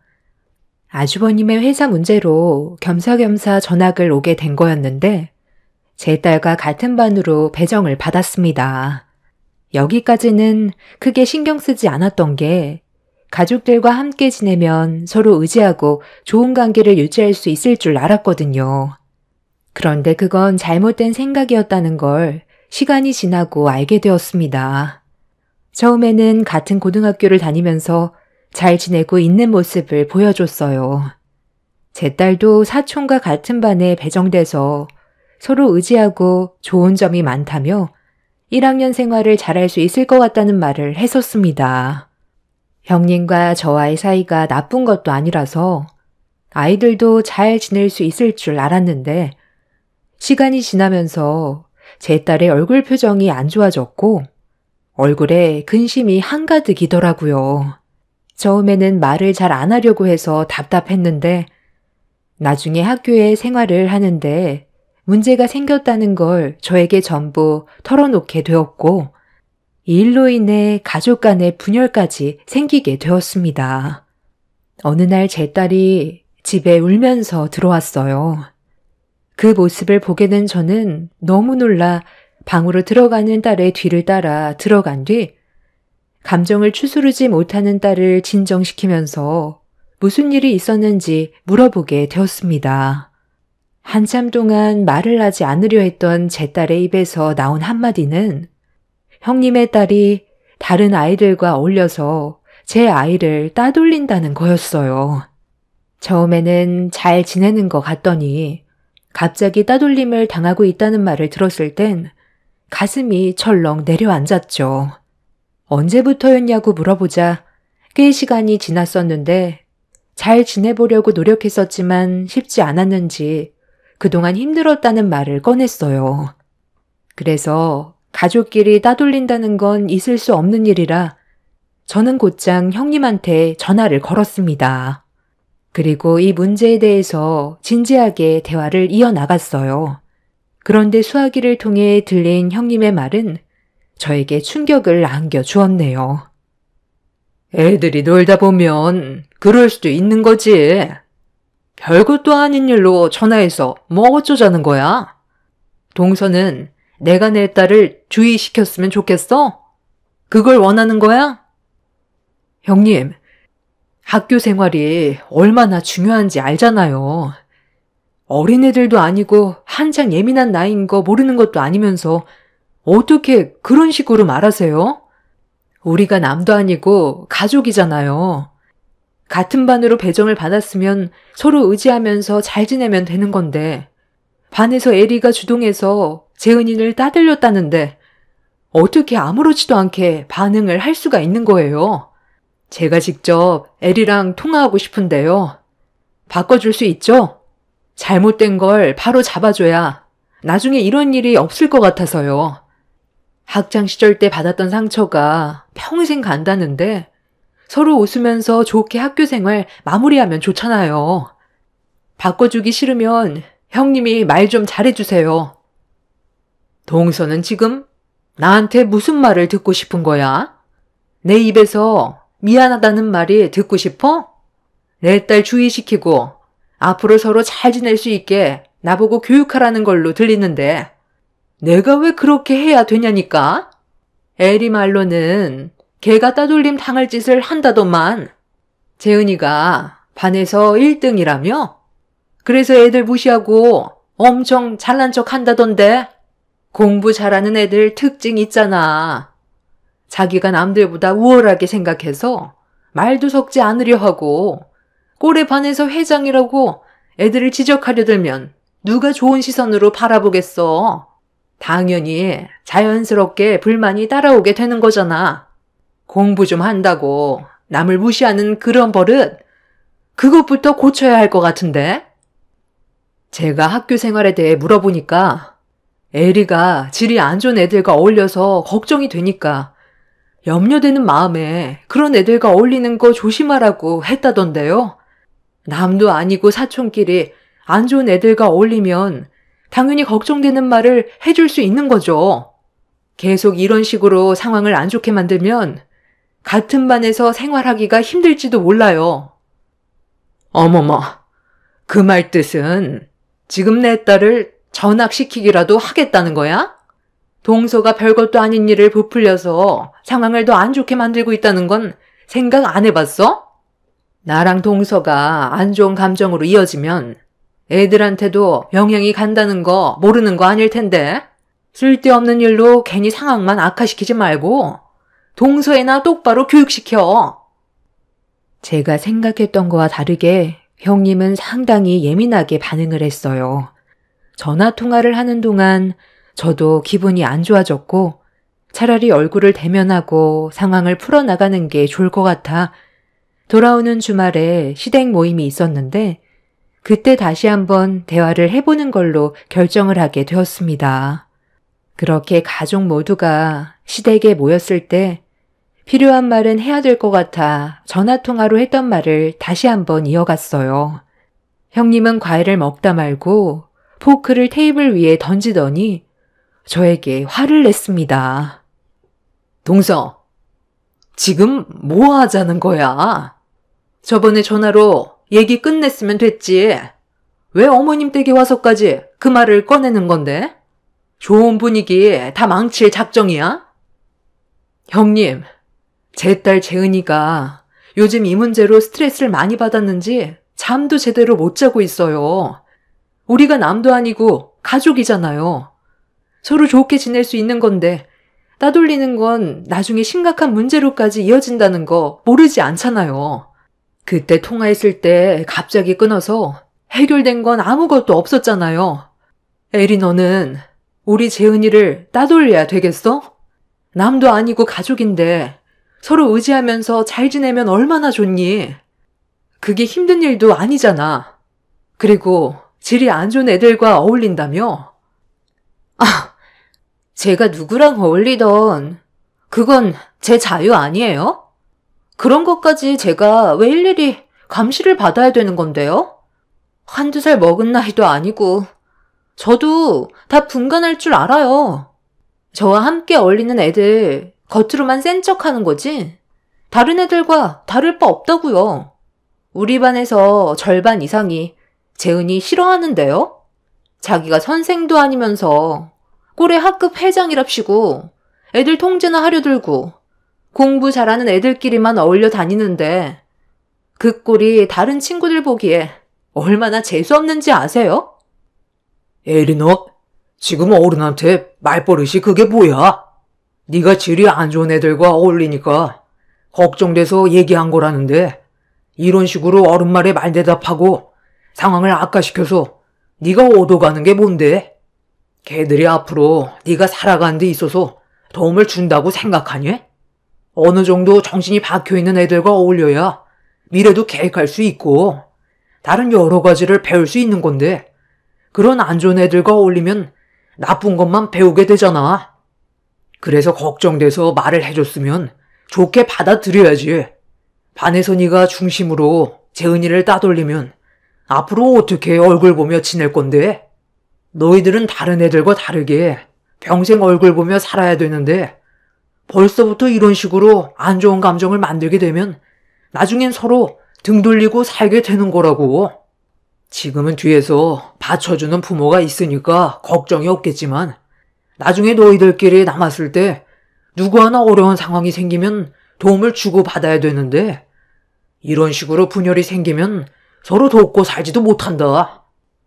A: 아주버님의 회사 문제로 겸사겸사 전학을 오게 된 거였는데 제 딸과 같은 반으로 배정을 받았습니다. 여기까지는 크게 신경 쓰지 않았던 게 가족들과 함께 지내면 서로 의지하고 좋은 관계를 유지할 수 있을 줄 알았거든요. 그런데 그건 잘못된 생각이었다는 걸 시간이 지나고 알게 되었습니다. 처음에는 같은 고등학교를 다니면서 잘 지내고 있는 모습을 보여줬어요. 제 딸도 사촌과 같은 반에 배정돼서 서로 의지하고 좋은 점이 많다며 1학년 생활을 잘할 수 있을 것 같다는 말을 했었습니다. 형님과 저와의 사이가 나쁜 것도 아니라서 아이들도 잘 지낼 수 있을 줄 알았는데 시간이 지나면서 제 딸의 얼굴 표정이 안 좋아졌고 얼굴에 근심이 한가득이더라고요. 처음에는 말을 잘 안 하려고 해서 답답했는데 나중에 학교에 생활을 하는데 문제가 생겼다는 걸 저에게 전부 털어놓게 되었고 이 일로 인해 가족 간의 분열까지 생기게 되었습니다. 어느 날 제 딸이 집에 울면서 들어왔어요. 그 모습을 보게 된 저는 너무 놀라 방으로 들어가는 딸의 뒤를 따라 들어간 뒤 감정을 추스르지 못하는 딸을 진정시키면서 무슨 일이 있었는지 물어보게 되었습니다. 한참 동안 말을 하지 않으려 했던 제 딸의 입에서 나온 한마디는 형님의 딸이 다른 아이들과 어울려서 제 아이를 따돌린다는 거였어요. 처음에는 잘 지내는 것 같더니 갑자기 따돌림을 당하고 있다는 말을 들었을 땐 가슴이 철렁 내려앉았죠. 언제부터였냐고 물어보자 꽤 시간이 지났었는데 잘 지내보려고 노력했었지만 쉽지 않았는지 그동안 힘들었다는 말을 꺼냈어요. 그래서 가족끼리 따돌린다는 건 있을 수 없는 일이라 저는 곧장 형님한테 전화를 걸었습니다. 그리고 이 문제에 대해서 진지하게 대화를 이어나갔어요. 그런데 수화기를 통해 들린 형님의 말은 저에게 충격을 안겨주었네요.
B: 애들이 놀다 보면 그럴 수도 있는 거지. 별것도 아닌 일로 전화해서 뭐 어쩌자는 거야? 동서는 내가 내 딸을 주의시켰으면 좋겠어? 그걸 원하는 거야?
A: 형님, 학교 생활이 얼마나 중요한지 알잖아요. 어린애들도 아니고 한창 예민한 나이인 거 모르는 것도 아니면서 어떻게 그런 식으로 말하세요? 우리가 남도 아니고 가족이잖아요. 같은 반으로 배정을 받았으면 서로 의지하면서 잘 지내면 되는 건데 반에서 에리가 주동해서 재은이를 따돌렸다는데 어떻게 아무렇지도 않게 반응을 할 수가 있는 거예요? 제가 직접 에리랑 통화하고 싶은데요. 바꿔줄 수 있죠? 잘못된 걸 바로 잡아줘야 나중에 이런 일이 없을 것 같아서요. 학창 시절 때 받았던 상처가 평생 간다는데 서로 웃으면서 좋게 학교 생활 마무리하면 좋잖아요. 바꿔주기 싫으면 형님이 말 좀 잘해주세요.
B: 동서는 지금 나한테 무슨 말을 듣고 싶은 거야? 내 입에서 미안하다는 말이 듣고 싶어? 내 딸 주의시키고 앞으로 서로 잘 지낼 수 있게 나보고 교육하라는 걸로 들리는데 내가 왜 그렇게 해야 되냐니까? 에리 말로는 걔가 따돌림 당할 짓을 한다더만. 재은이가 반에서 1등이라며? 그래서 애들 무시하고 엄청 잘난 척 한다던데? 공부 잘하는 애들 특징 있잖아. 자기가 남들보다 우월하게 생각해서 말도 섞지 않으려 하고 꼴에 반해서 회장이라고 애들을 지적하려 들면 누가 좋은 시선으로 바라보겠어. 당연히 자연스럽게 불만이 따라오게 되는 거잖아. 공부 좀 한다고 남을 무시하는 그런 버릇, 그것부터 고쳐야 할 것 같은데? 제가 학교 생활에 대해 물어보니까 에리가 질이 안 좋은 애들과 어울려서 걱정이 되니까 염려되는 마음에 그런 애들과 어울리는 거 조심하라고 했다던데요. 남도 아니고 사촌끼리 안 좋은 애들과 어울리면 당연히 걱정되는 말을 해줄 수 있는 거죠. 계속 이런 식으로 상황을 안 좋게 만들면 같은 반에서 생활하기가 힘들지도 몰라요. 어머머, 그 말 뜻은 지금 내 딸을 전학시키기라도 하겠다는 거야? 동서가 별것도 아닌 일을 부풀려서 상황을 더 안 좋게 만들고 있다는 건 생각 안 해봤어? 나랑 동서가 안 좋은 감정으로 이어지면 애들한테도 영향이 간다는 거 모르는 거 아닐 텐데 쓸데없는 일로 괜히 상황만 악화시키지 말고 동서애나 똑바로 교육시켜.
A: 제가 생각했던 거와 다르게 형님은 상당히 예민하게 반응을 했어요. 전화 통화를 하는 동안 저도 기분이 안 좋아졌고 차라리 얼굴을 대면하고 상황을 풀어나가는 게 좋을 것 같아 돌아오는 주말에 시댁 모임이 있었는데 그때 다시 한번 대화를 해보는 걸로 결정을 하게 되었습니다. 그렇게 가족 모두가 시댁에 모였을 때 필요한 말은 해야 될 것 같아 전화통화로 했던 말을 다시 한번 이어갔어요. 형님은 과일을 먹다 말고 포크를 테이블 위에 던지더니 저에게 화를 냈습니다.
B: 동서, 지금 뭐 하자는 거야? 저번에 전화로 얘기 끝냈으면 됐지. 왜 어머님 댁에 와서까지 그 말을 꺼내는 건데? 좋은 분위기 다 망칠 작정이야? 형님, 제 딸 재은이가 요즘 이 문제로 스트레스를 많이 받았는지 잠도 제대로 못 자고 있어요. 우리가 남도 아니고 가족이잖아요. 서로 좋게 지낼 수 있는 건데 따돌리는 건 나중에 심각한 문제로까지 이어진다는 거 모르지 않잖아요. 그때 통화했을 때 갑자기 끊어서 해결된 건 아무것도 없었잖아요. 에리 너는 우리 재은이를 따돌려야 되겠어? 남도 아니고 가족인데 서로 의지하면서 잘 지내면 얼마나 좋니? 그게 힘든 일도 아니잖아. 그리고 질이 안 좋은 애들과 어울린다며? 제가 누구랑 어울리던 그건 제 자유 아니에요? 그런 것까지 제가 왜 일일이 감시를 받아야 되는 건데요? 한두 살 먹은 나이도 아니고 저도 다 분간할 줄 알아요. 저와 함께 어울리는 애들 겉으로만 센 척하는 거지 다른 애들과 다를 바 없다고요. 우리 반에서 절반 이상이 재은이 싫어하는데요? 자기가 선생도 아니면서 꼴에 학급 회장이랍시고 애들 통제나 하려 들고 공부 잘하는 애들끼리만 어울려 다니는데 그 꼴이 다른 친구들 보기에 얼마나 재수없는지 아세요?
C: 에리 너 지금 어른한테 말버릇이 그게 뭐야? 네가 질이 안 좋은 애들과 어울리니까 걱정돼서 얘기한 거라는데 이런 식으로 어른 말에 말대답하고 상황을 악화시켜서 네가 얻어가는 게 뭔데? 걔들이 앞으로 네가 살아가는 데 있어서 도움을 준다고 생각하니? 어느 정도 정신이 박혀있는 애들과 어울려야 미래도 계획할 수 있고 다른 여러 가지를 배울 수 있는 건데 그런 안 좋은 애들과 어울리면 나쁜 것만 배우게 되잖아. 그래서 걱정돼서 말을 해줬으면 좋게 받아들여야지. 반에서 네가 중심으로 재은이를 따돌리면 앞으로 어떻게 얼굴 보며 지낼 건데? 너희들은 다른 애들과 다르게 평생 얼굴 보며 살아야 되는데 벌써부터 이런 식으로 안 좋은 감정을 만들게 되면 나중엔 서로 등 돌리고 살게 되는 거라고. 지금은 뒤에서 받쳐주는 부모가 있으니까 걱정이 없겠지만 나중에 너희들끼리 남았을 때 누구 하나 어려운 상황이 생기면 도움을 주고받아야 되는데 이런 식으로 분열이 생기면 서로 돕고 살지도 못한다.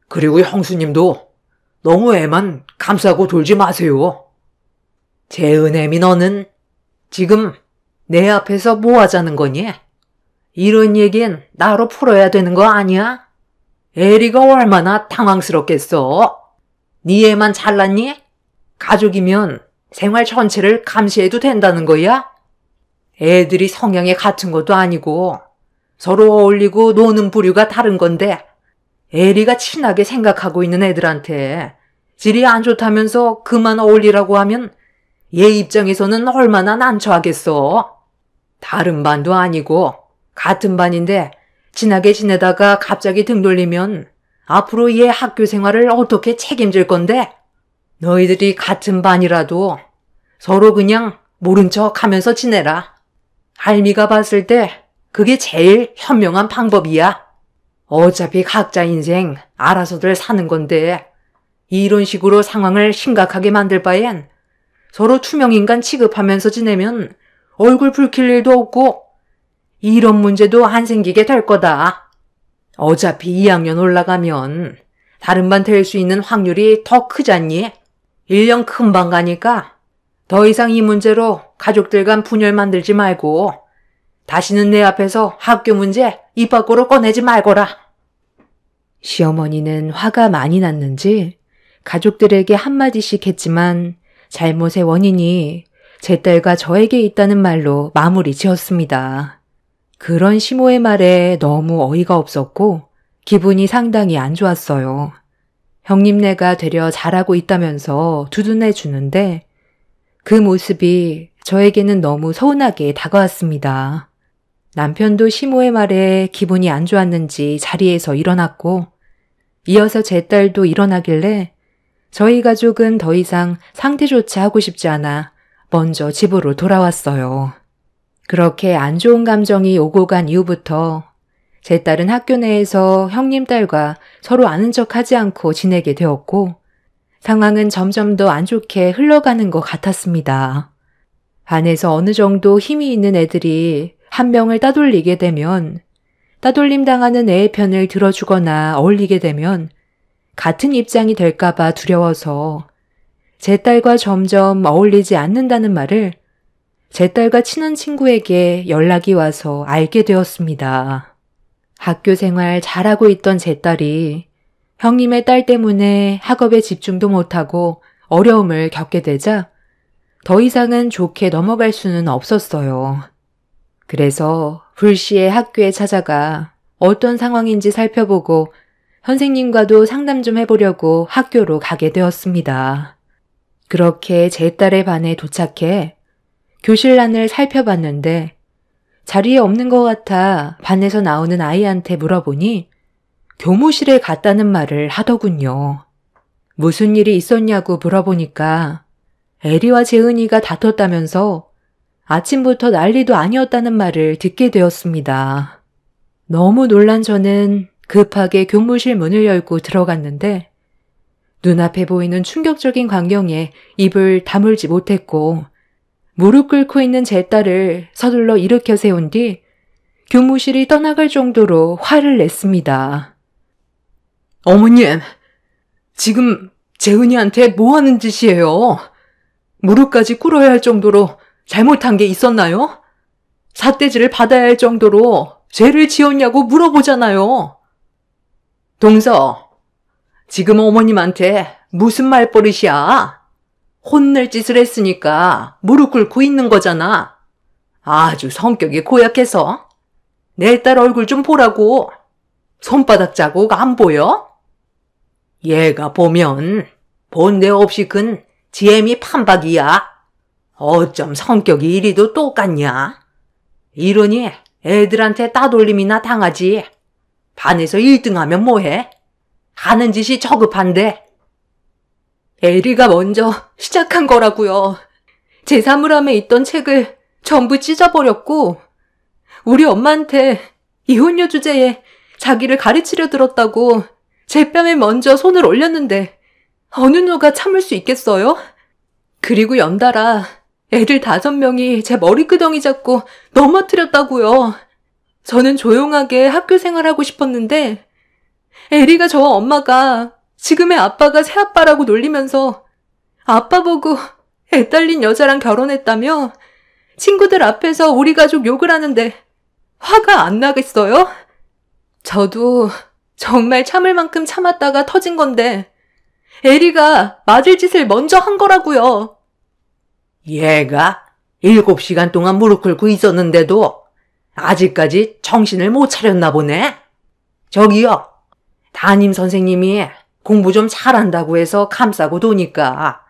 C: 그리고 형수님도 너무 애만 감싸고 돌지 마세요. 재은애미 너는 지금 내 앞에서 뭐 하자는 거니? 이런 얘기는 나로 풀어야 되는 거 아니야? 에리가 얼마나 당황스럽겠어. 네 애만 잘났니? 가족이면 생활 전체를 감시해도 된다는 거야? 애들이 성향이 같은 것도 아니고 서로 어울리고 노는 부류가 다른 건데 에리가 친하게 생각하고 있는 애들한테 질이 안 좋다면서 그만 어울리라고 하면 얘 입장에서는 얼마나 난처하겠어. 다른 반도 아니고 같은 반인데 친하게 지내다가 갑자기 등 돌리면 앞으로 얘 학교 생활을 어떻게 책임질 건데? 너희들이 같은 반이라도 서로 그냥 모른 척 하면서 지내라. 할미가 봤을 때 그게 제일 현명한 방법이야. 어차피 각자 인생 알아서들 사는 건데 이런 식으로 상황을 심각하게 만들 바엔 서로 투명인간 취급하면서 지내면 얼굴 붉힐 일도 없고 이런 문제도 안 생기게 될 거다. 어차피 2학년 올라가면 다른 반 될 수 있는 확률이 더 크잖니? 1년 금방 가니까 더 이상 이 문제로 가족들 간 분열 만들지 말고 다시는 내 앞에서 학교 문제 입 밖으로 꺼내지 말거라.
A: 시어머니는 화가 많이 났는지 가족들에게 한마디씩 했지만 잘못의 원인이 제 딸과 저에게 있다는 말로 마무리 지었습니다. 그런 시모의 말에 너무 어이가 없었고 기분이 상당히 안 좋았어요. 형님네가 되려 잘하고 있다면서 두둔해 주는데 그 모습이 저에게는 너무 서운하게 다가왔습니다. 남편도 시모의 말에 기분이 안 좋았는지 자리에서 일어났고 이어서 제 딸도 일어나길래 저희 가족은 더 이상 상태조차 하고 싶지 않아 먼저 집으로 돌아왔어요. 그렇게 안 좋은 감정이 오고 간 이후부터 제 딸은 학교 내에서 형님 딸과 서로 아는 척하지 않고 지내게 되었고 상황은 점점 더 안 좋게 흘러가는 것 같았습니다. 반에서 어느 정도 힘이 있는 애들이 한 명을 따돌리게 되면 따돌림 당하는 애의 편을 들어주거나 어울리게 되면 같은 입장이 될까봐 두려워서 제 딸과 점점 어울리지 않는다는 말을 제 딸과 친한 친구에게 연락이 와서 알게 되었습니다. 학교 생활 잘하고 있던 제 딸이 형님의 딸 때문에 학업에 집중도 못하고 어려움을 겪게 되자 더 이상은 좋게 넘어갈 수는 없었어요. 그래서 불시에 학교에 찾아가 어떤 상황인지 살펴보고 선생님과도 상담 좀 해보려고 학교로 가게 되었습니다. 그렇게 제 딸의 반에 도착해 교실란을 살펴봤는데 자리에 없는 것 같아 반에서 나오는 아이한테 물어보니 교무실에 갔다는 말을 하더군요. 무슨 일이 있었냐고 물어보니까 에리와 재은이가 다퉜다면서 아침부터 난리도 아니었다는 말을 듣게 되었습니다. 너무 놀란 저는 급하게 교무실 문을 열고 들어갔는데 눈앞에 보이는 충격적인 광경에 입을 다물지 못했고 무릎 꿇고 있는 제 딸을 서둘러 일으켜 세운 뒤 교무실이 떠나갈 정도로 화를 냈습니다.
B: 어머님, 지금 재은이한테 뭐 하는 짓이에요? 무릎까지 꿇어야 할 정도로 잘못한 게 있었나요? 삿대질을 받아야 할 정도로 죄를 지었냐고 물어보잖아요. 동서, 지금 어머님한테 무슨 말버릇이야? 혼낼 짓을 했으니까 무릎 꿇고 있는 거잖아. 아주 성격이 고약해서. 내 딸 얼굴 좀 보라고. 손바닥 자국 안 보여? 얘가 보면 본데 없이 큰 지엠이 판박이야. 어쩜 성격이 이리도 똑같냐? 이러니 애들한테 따돌림이나 당하지. 반에서 1등하면 뭐해? 하는 짓이 저급한데.
A: 에리가 먼저 시작한 거라고요. 제 사물함에 있던 책을 전부 찢어버렸고 우리 엄마한테 이혼녀 주제에 자기를 가르치려 들었다고 제 뺨에 먼저 손을 올렸는데 어느 누가 참을 수 있겠어요? 그리고 연달아 애들 5명이 제 머리끄덩이 잡고 넘어뜨렸다고요. 저는 조용하게 학교 생활하고 싶었는데 에리가 저와 엄마가 지금의 아빠가 새아빠라고 놀리면서 아빠 보고 애 딸린 여자랑 결혼했다며 친구들 앞에서 우리 가족 욕을 하는데 화가 안 나겠어요? 저도 정말 참을 만큼 참았다가 터진 건데 에리가 맞을 짓을 먼저 한 거라고요.
B: 얘가 7시간 동안 무릎 꿇고 있었는데도 아직까지 정신을 못 차렸나 보네. 저기요, 담임 선생님이 공부 좀 잘한다고 해서 감싸고 도니까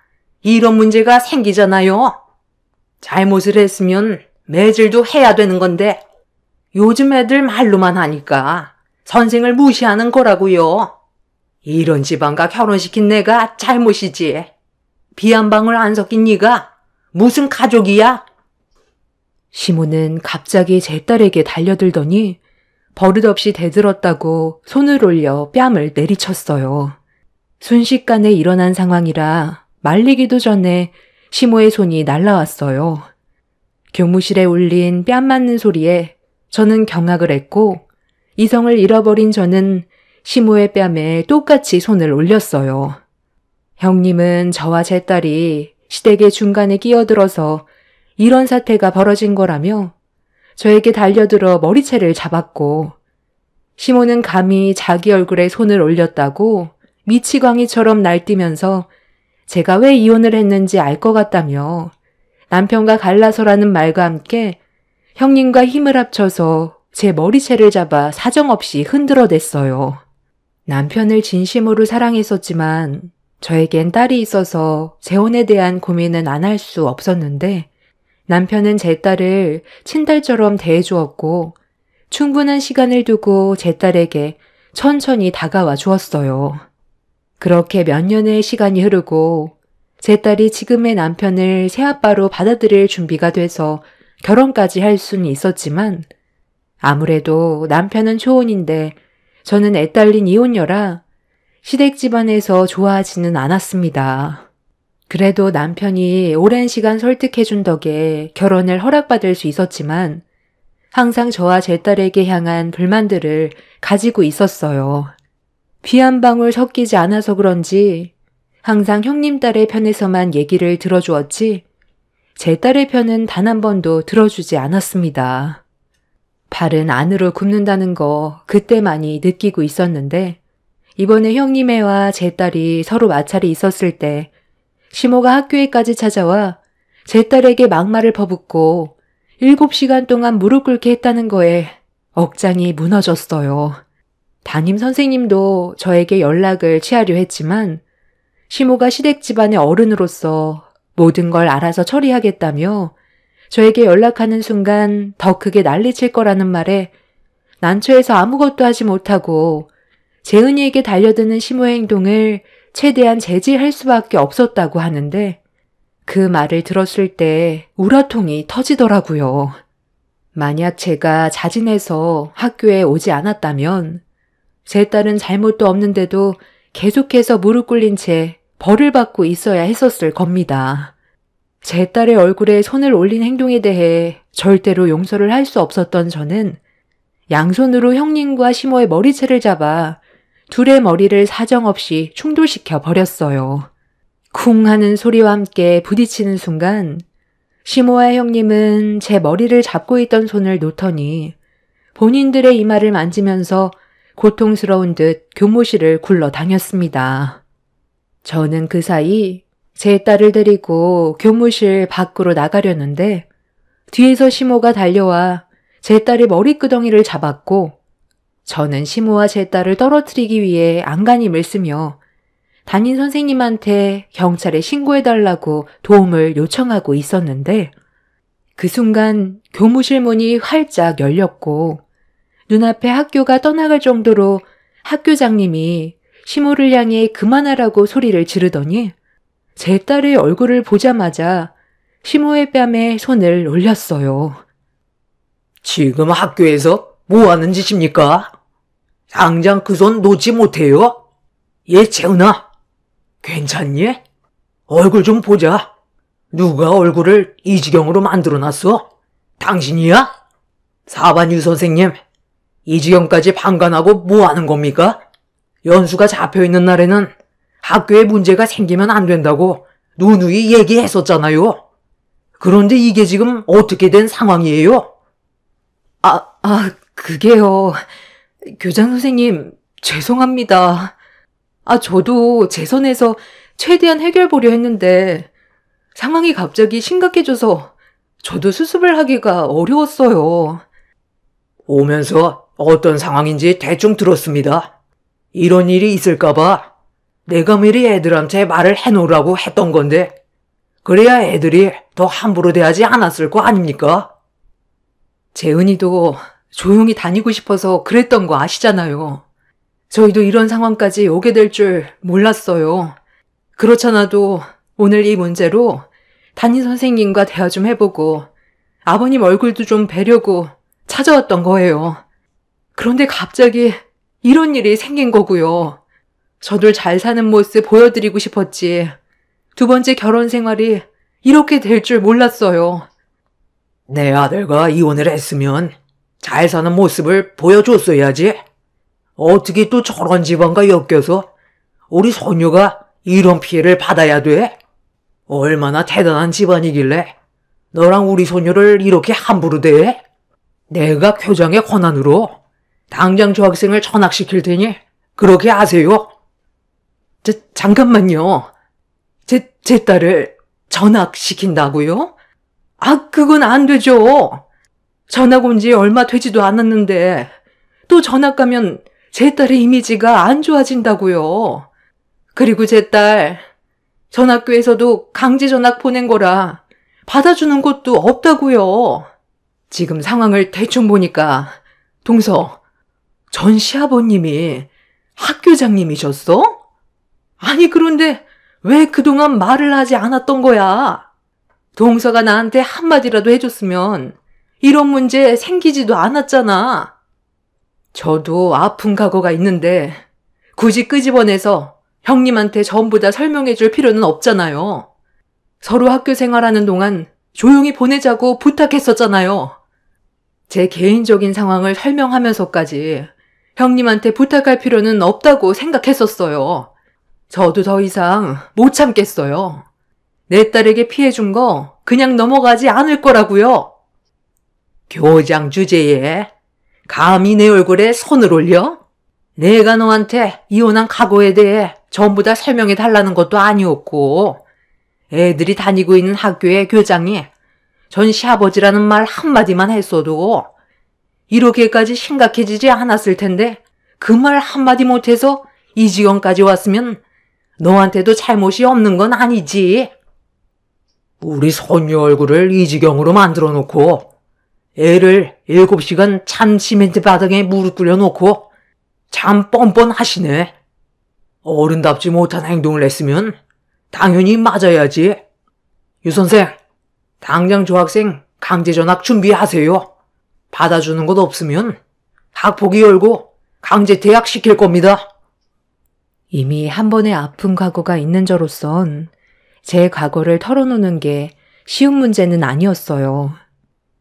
B: 이런 문제가 생기잖아요. 잘못을 했으면 매질도 해야 되는 건데 요즘 애들 말로만 하니까 선생을 무시하는 거라고요. 이런 집안과 결혼시킨 내가 잘못이지. 비 한 방울 안 섞인 네가 무슨 가족이야?
A: 시모는 갑자기 제 딸에게 달려들더니 버릇없이 대들었다고 손을 올려 뺨을 내리쳤어요. 순식간에 일어난 상황이라 말리기도 전에 시모의 손이 날라왔어요. 교무실에 울린 뺨 맞는 소리에 저는 경악을 했고 이성을 잃어버린 저는 시모의 뺨에 똑같이 손을 올렸어요. 형님은 저와 제 딸이 시댁의 중간에 끼어들어서 이런 사태가 벌어진 거라며 저에게 달려들어 머리채를 잡았고 시모는 감히 자기 얼굴에 손을 올렸다고 미치광이처럼 날뛰면서 제가 왜 이혼을 했는지 알 것 같다며 남편과 갈라서라는 말과 함께 형님과 힘을 합쳐서 제 머리채를 잡아 사정없이 흔들어댔어요. 남편을 진심으로 사랑했었지만 저에겐 딸이 있어서 재혼에 대한 고민은 안 할 수 없었는데 남편은 제 딸을 친딸처럼 대해주었고 충분한 시간을 두고 제 딸에게 천천히 다가와 주었어요. 그렇게 몇 년의 시간이 흐르고 제 딸이 지금의 남편을 새아빠로 받아들일 준비가 돼서 결혼까지 할 수는 있었지만 아무래도 남편은 초혼인데 저는 애 딸린 이혼녀라 시댁 집안에서 좋아하지는 않았습니다. 그래도 남편이 오랜 시간 설득해준 덕에 결혼을 허락받을 수 있었지만 항상 저와 제 딸에게 향한 불만들을 가지고 있었어요. 피 한 방울 섞이지 않아서 그런지 항상 형님 딸의 편에서만 얘기를 들어주었지 제 딸의 편은 단 한 번도 들어주지 않았습니다. 발은 안으로 굽는다는 거 그때만이 느끼고 있었는데 이번에 형님 애와 제 딸이 서로 마찰이 있었을 때 시모가 학교에까지 찾아와 제 딸에게 막말을 퍼붓고 7시간 동안 무릎 꿇게 했다는 거에 억장이 무너졌어요. 담임 선생님도 저에게 연락을 취하려 했지만 시모가 시댁 집안의 어른으로서 모든 걸 알아서 처리하겠다며 저에게 연락하는 순간 더 크게 난리칠 거라는 말에 난처해서 아무것도 하지 못하고 재은이에게 달려드는 시모의 행동을 최대한 제지할 수밖에 없었다고 하는데 그 말을 들었을 때 우라통이 터지더라고요. 만약 제가 자진해서 학교에 오지 않았다면 제 딸은 잘못도 없는데도 계속해서 무릎 꿇린 채 벌을 받고 있어야 했었을 겁니다. 제 딸의 얼굴에 손을 올린 행동에 대해 절대로 용서를 할 수 없었던 저는 양손으로 형님과 시모의 머리채를 잡아 둘의 머리를 사정없이 충돌시켜 버렸어요. 쿵 하는 소리와 함께 부딪히는 순간 시모와 형님은 제 머리를 잡고 있던 손을 놓더니 본인들의 이마를 만지면서 고통스러운 듯 교무실을 굴러 다녔습니다. 저는 그 사이 제 딸을 데리고 교무실 밖으로 나가려는데 뒤에서 시모가 달려와 제 딸의 머리끄덩이를 잡았고 저는 시모와 제 딸을 떨어뜨리기 위해 안간힘을 쓰며 담임 선생님한테 경찰에 신고해달라고 도움을 요청하고 있었는데 그 순간 교무실 문이 활짝 열렸고 눈앞에 학교가 떠나갈 정도로 학교장님이 시모를 향해 그만하라고 소리를 지르더니 제 딸의 얼굴을 보자마자 시모의 뺨에 손을 올렸어요.
C: 지금 학교에서 뭐 하는 짓입니까? 당장 그 손 놓지 못해요? 얘 재은아, 괜찮니? 얼굴 좀 보자. 누가 얼굴을 이 지경으로 만들어놨어? 당신이야? 4반 유 선생님, 이 지경까지 방관하고 뭐 하는 겁니까? 연수가 잡혀있는 날에는 학교에 문제가 생기면 안 된다고 누누이 얘기했었잖아요. 그런데 이게 지금 어떻게 된 상황이에요?
A: 그게요. 교장 선생님, 죄송합니다. 저도 제 선에서 최대한 해결 보려 했는데 상황이 갑자기 심각해져서 저도 수습을 하기가 어려웠어요.
C: 오면서 어떤 상황인지 대충 들었습니다. 이런 일이 있을까봐 내가 미리 애들한테 말을 해놓으라고 했던 건데 그래야 애들이 더 함부로 대하지 않았을 거 아닙니까?
A: 재은이도 조용히 다니고 싶어서 그랬던 거 아시잖아요. 저희도 이런 상황까지 오게 될 줄 몰랐어요. 그렇잖아도 오늘 이 문제로 담임 선생님과 대화 좀 해보고 아버님 얼굴도 좀 뵈려고 찾아왔던 거예요. 그런데 갑자기 이런 일이 생긴 거고요. 저들 잘 사는 모습 보여드리고 싶었지. 두 번째 결혼 생활이 이렇게 될 줄 몰랐어요.
C: 내 아들과 이혼을 했으면 잘 사는 모습을 보여줬어야지. 어떻게 또 저런 집안과 엮여서 우리 소녀가 이런 피해를 받아야 돼? 얼마나 대단한 집안이길래 너랑 우리 소녀를 이렇게 함부로 대해? 내가 교장의 권한으로 당장 저 학생을 전학시킬 테니 그렇게 하세요.
A: 잠깐만요. 제 딸을 전학시킨다고요? 그건 안 되죠. 전학 온 지 얼마 되지도 않았는데 또 전학 가면 제 딸의 이미지가 안 좋아진다고요. 그리고 제 딸 전학교에서도 강제 전학 보낸 거라 받아주는 곳도 없다고요. 지금 상황을 대충 보니까 동서, 전 시아버님이 학교장님이셨어? 아니 그런데 왜 그동안 말을 하지 않았던 거야? 동서가 나한테 한마디라도 해줬으면 이런 문제 생기지도 않았잖아. 저도 아픈 과거가 있는데 굳이 끄집어내서 형님한테 전부 다 설명해 줄 필요는 없잖아요. 서로 학교 생활하는 동안 조용히 보내자고 부탁했었잖아요. 제 개인적인 상황을 설명하면서까지 형님한테 부탁할 필요는 없다고 생각했었어요. 저도 더 이상 못 참겠어요. 내 딸에게 피해 준 거 그냥 넘어가지 않을 거라고요.
C: 교장 주제에 감히 내 얼굴에 손을 올려? 내가 너한테 이혼한 각오에 대해 전부 다 설명해 달라는 것도 아니었고 애들이 다니고 있는 학교의 교장이 전 시아버지라는 말 한마디만 했어도 이렇게까지 심각해지지 않았을 텐데
B: 그 말 한마디 못해서 이 지경까지 왔으면 너한테도 잘못이 없는 건 아니지.
C: 우리 손녀 얼굴을 이 지경으로 만들어 놓고 애를 7시간 찬 시멘트 바닥에 무릎 꿇려 놓고 참 뻔뻔하시네. 어른답지 못한 행동을 했으면 당연히 맞아야지. 유 선생, 당장 조 학생 강제 전학 준비하세요. 받아주는 것 없으면 학폭위 열고 강제 퇴학시킬 겁니다.
A: 이미 한 번의 아픈 과거가 있는 저로선 제 과거를 털어놓는 게 쉬운 문제는 아니었어요.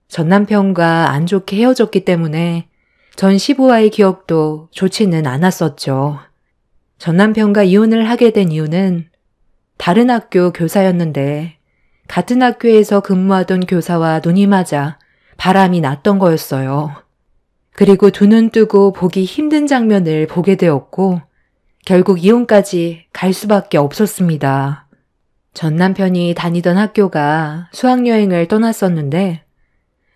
A: 전 남편과 안 좋게 헤어졌기 때문에 전 시부와의 기억도 좋지는 않았었죠. 전 남편과 이혼을 하게 된 이유는 다른 학교 교사였는데 같은 학교에서 근무하던 교사와 눈이 맞아 바람이 났던 거였어요. 그리고 두 눈 뜨고 보기 힘든 장면을 보게 되었고 결국 이혼까지 갈 수밖에 없었습니다. 전 남편이 다니던 학교가 수학여행을 떠났었는데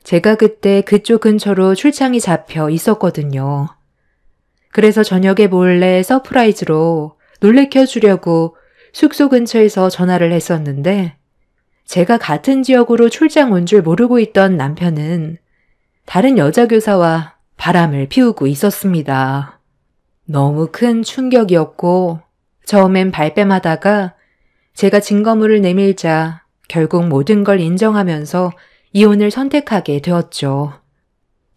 A: 제가 그때 그쪽 근처로 출장이 잡혀 있었거든요. 그래서 저녁에 몰래 서프라이즈로 놀래켜 주려고 숙소 근처에서 전화를 했었는데 제가 같은 지역으로 출장 온 줄 모르고 있던 남편은 다른 여자 교사와 바람을 피우고 있었습니다. 너무 큰 충격이었고 처음엔 발뺌하다가 제가 증거물을 내밀자 결국 모든 걸 인정하면서 이혼을 선택하게 되었죠.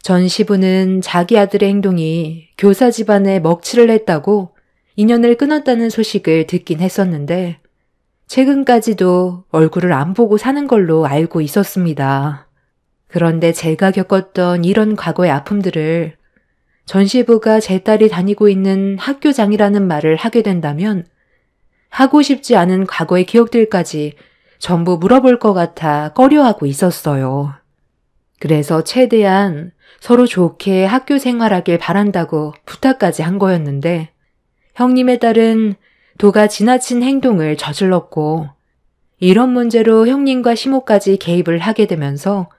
A: 전 시부는 자기 아들의 행동이 교사 집안에 먹칠을 했다고 인연을 끊었다는 소식을 듣긴 했었는데 최근까지도 얼굴을 안 보고 사는 걸로 알고 있었습니다. 그런데 제가 겪었던 이런 과거의 아픔들을 전 시부가 제 딸이 다니고 있는 학교장이라는 말을 하게 된다면 하고 싶지 않은 과거의 기억들까지 전부 물어볼 것 같아 꺼려하고 있었어요. 그래서 최대한 서로 좋게 학교 생활하길 바란다고 부탁까지 한 거였는데 형님의 딸은 도가 지나친 행동을 저질렀고 이런 문제로 형님과 시모까지 개입을 하게 되면서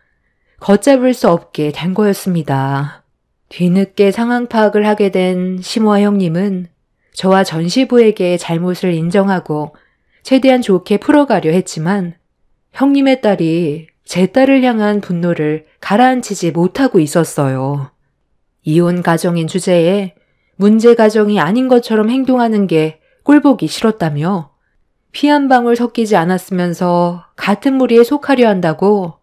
A: 걷잡을 수 없게 된 거였습니다. 뒤늦게 상황 파악을 하게 된 시모와 형님은 저와 전 시부에게 잘못을 인정하고 최대한 좋게 풀어가려 했지만 형님의 딸이 제 딸을 향한 분노를 가라앉히지 못하고 있었어요. 이혼 가정인 주제에 문제 가정이 아닌 것처럼 행동하는 게 꼴보기 싫었다며 피 한 방울 섞이지 않았으면서 같은 무리에 속하려 한다고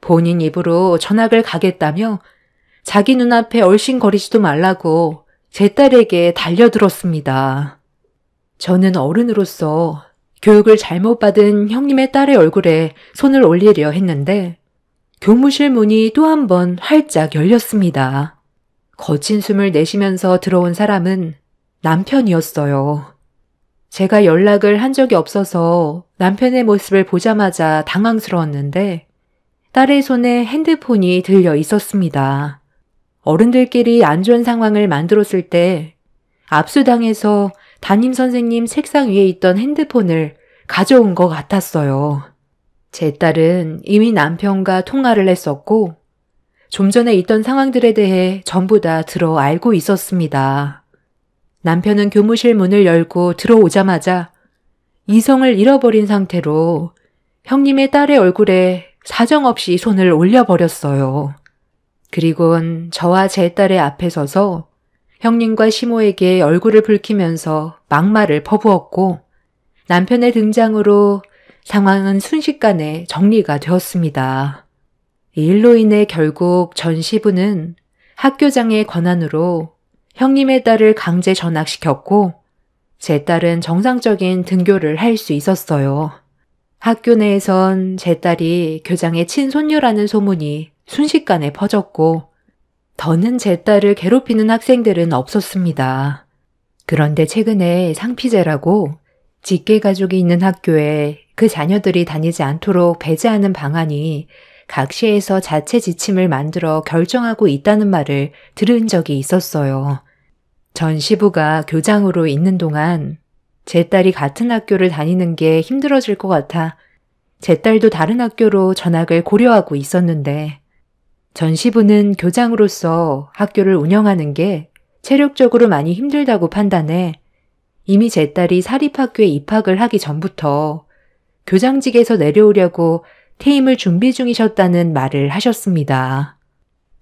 A: 본인 입으로 전학을 가겠다며 자기 눈앞에 얼씬거리지도 말라고 제 딸에게 달려들었습니다. 저는 어른으로서 교육을 잘못 받은 형님의 딸의 얼굴에 손을 올리려 했는데 교무실 문이 또 한 번 활짝 열렸습니다. 거친 숨을 내쉬면서 들어온 사람은 남편이었어요. 제가 연락을 한 적이 없어서 남편의 모습을 보자마자 당황스러웠는데 딸의 손에 핸드폰이 들려 있었습니다. 어른들끼리 안 좋은 상황을 만들었을 때 압수당해서 담임 선생님 책상 위에 있던 핸드폰을 가져온 것 같았어요. 제 딸은 이미 남편과 통화를 했었고 좀 전에 있던 상황들에 대해 전부 다 들어 알고 있었습니다. 남편은 교무실 문을 열고 들어오자마자 이성을 잃어버린 상태로 형님의 딸의 얼굴에 사정없이 손을 올려버렸어요. 그리곤 저와 제 딸의 앞에 서서 형님과 시모에게 얼굴을 붉히면서 막말을 퍼부었고 남편의 등장으로 상황은 순식간에 정리가 되었습니다. 이 일로 인해 결국 전 시부는 학교장의 권한으로 형님의 딸을 강제 전학시켰고 제 딸은 정상적인 등교를 할 수 있었어요. 학교 내에선 제 딸이 교장의 친손녀라는 소문이 순식간에 퍼졌고 더는 제 딸을 괴롭히는 학생들은 없었습니다. 그런데 최근에 상피제라고 직계 가족이 있는 학교에 그 자녀들이 다니지 않도록 배제하는 방안이 각 시에서 자체 지침을 만들어 결정하고 있다는 말을 들은 적이 있었어요. 전 시부가 교장으로 있는 동안 제 딸이 같은 학교를 다니는 게 힘들어질 것 같아 제 딸도 다른 학교로 전학을 고려하고 있었는데 전 시부는 교장으로서 학교를 운영하는 게 체력적으로 많이 힘들다고 판단해 이미 제 딸이 사립학교에 입학을 하기 전부터 교장직에서 내려오려고 퇴임을 준비 중이셨다는 말을 하셨습니다.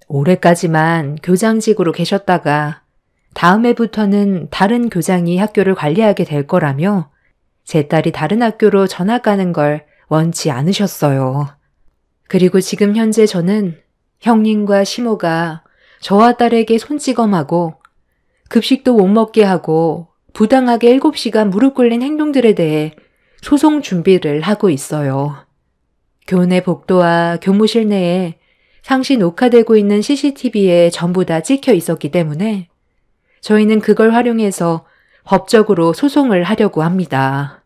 A: 올해까지만 교장직으로 계셨다가 다음 해부터는 다른 교장이 학교를 관리하게 될 거라며 제 딸이 다른 학교로 전학 가는 걸 원치 않으셨어요. 그리고 지금 현재 저는 형님과 시모가 저와 딸에게 손찌검하고 급식도 못 먹게 하고 부당하게 7시간 무릎 꿇린 행동들에 대해 소송 준비를 하고 있어요. 교내 복도와 교무실 내에 상시 녹화되고 있는 CCTV에 전부 다 찍혀 있었기 때문에 저희는 그걸 활용해서 법적으로 소송을 하려고 합니다.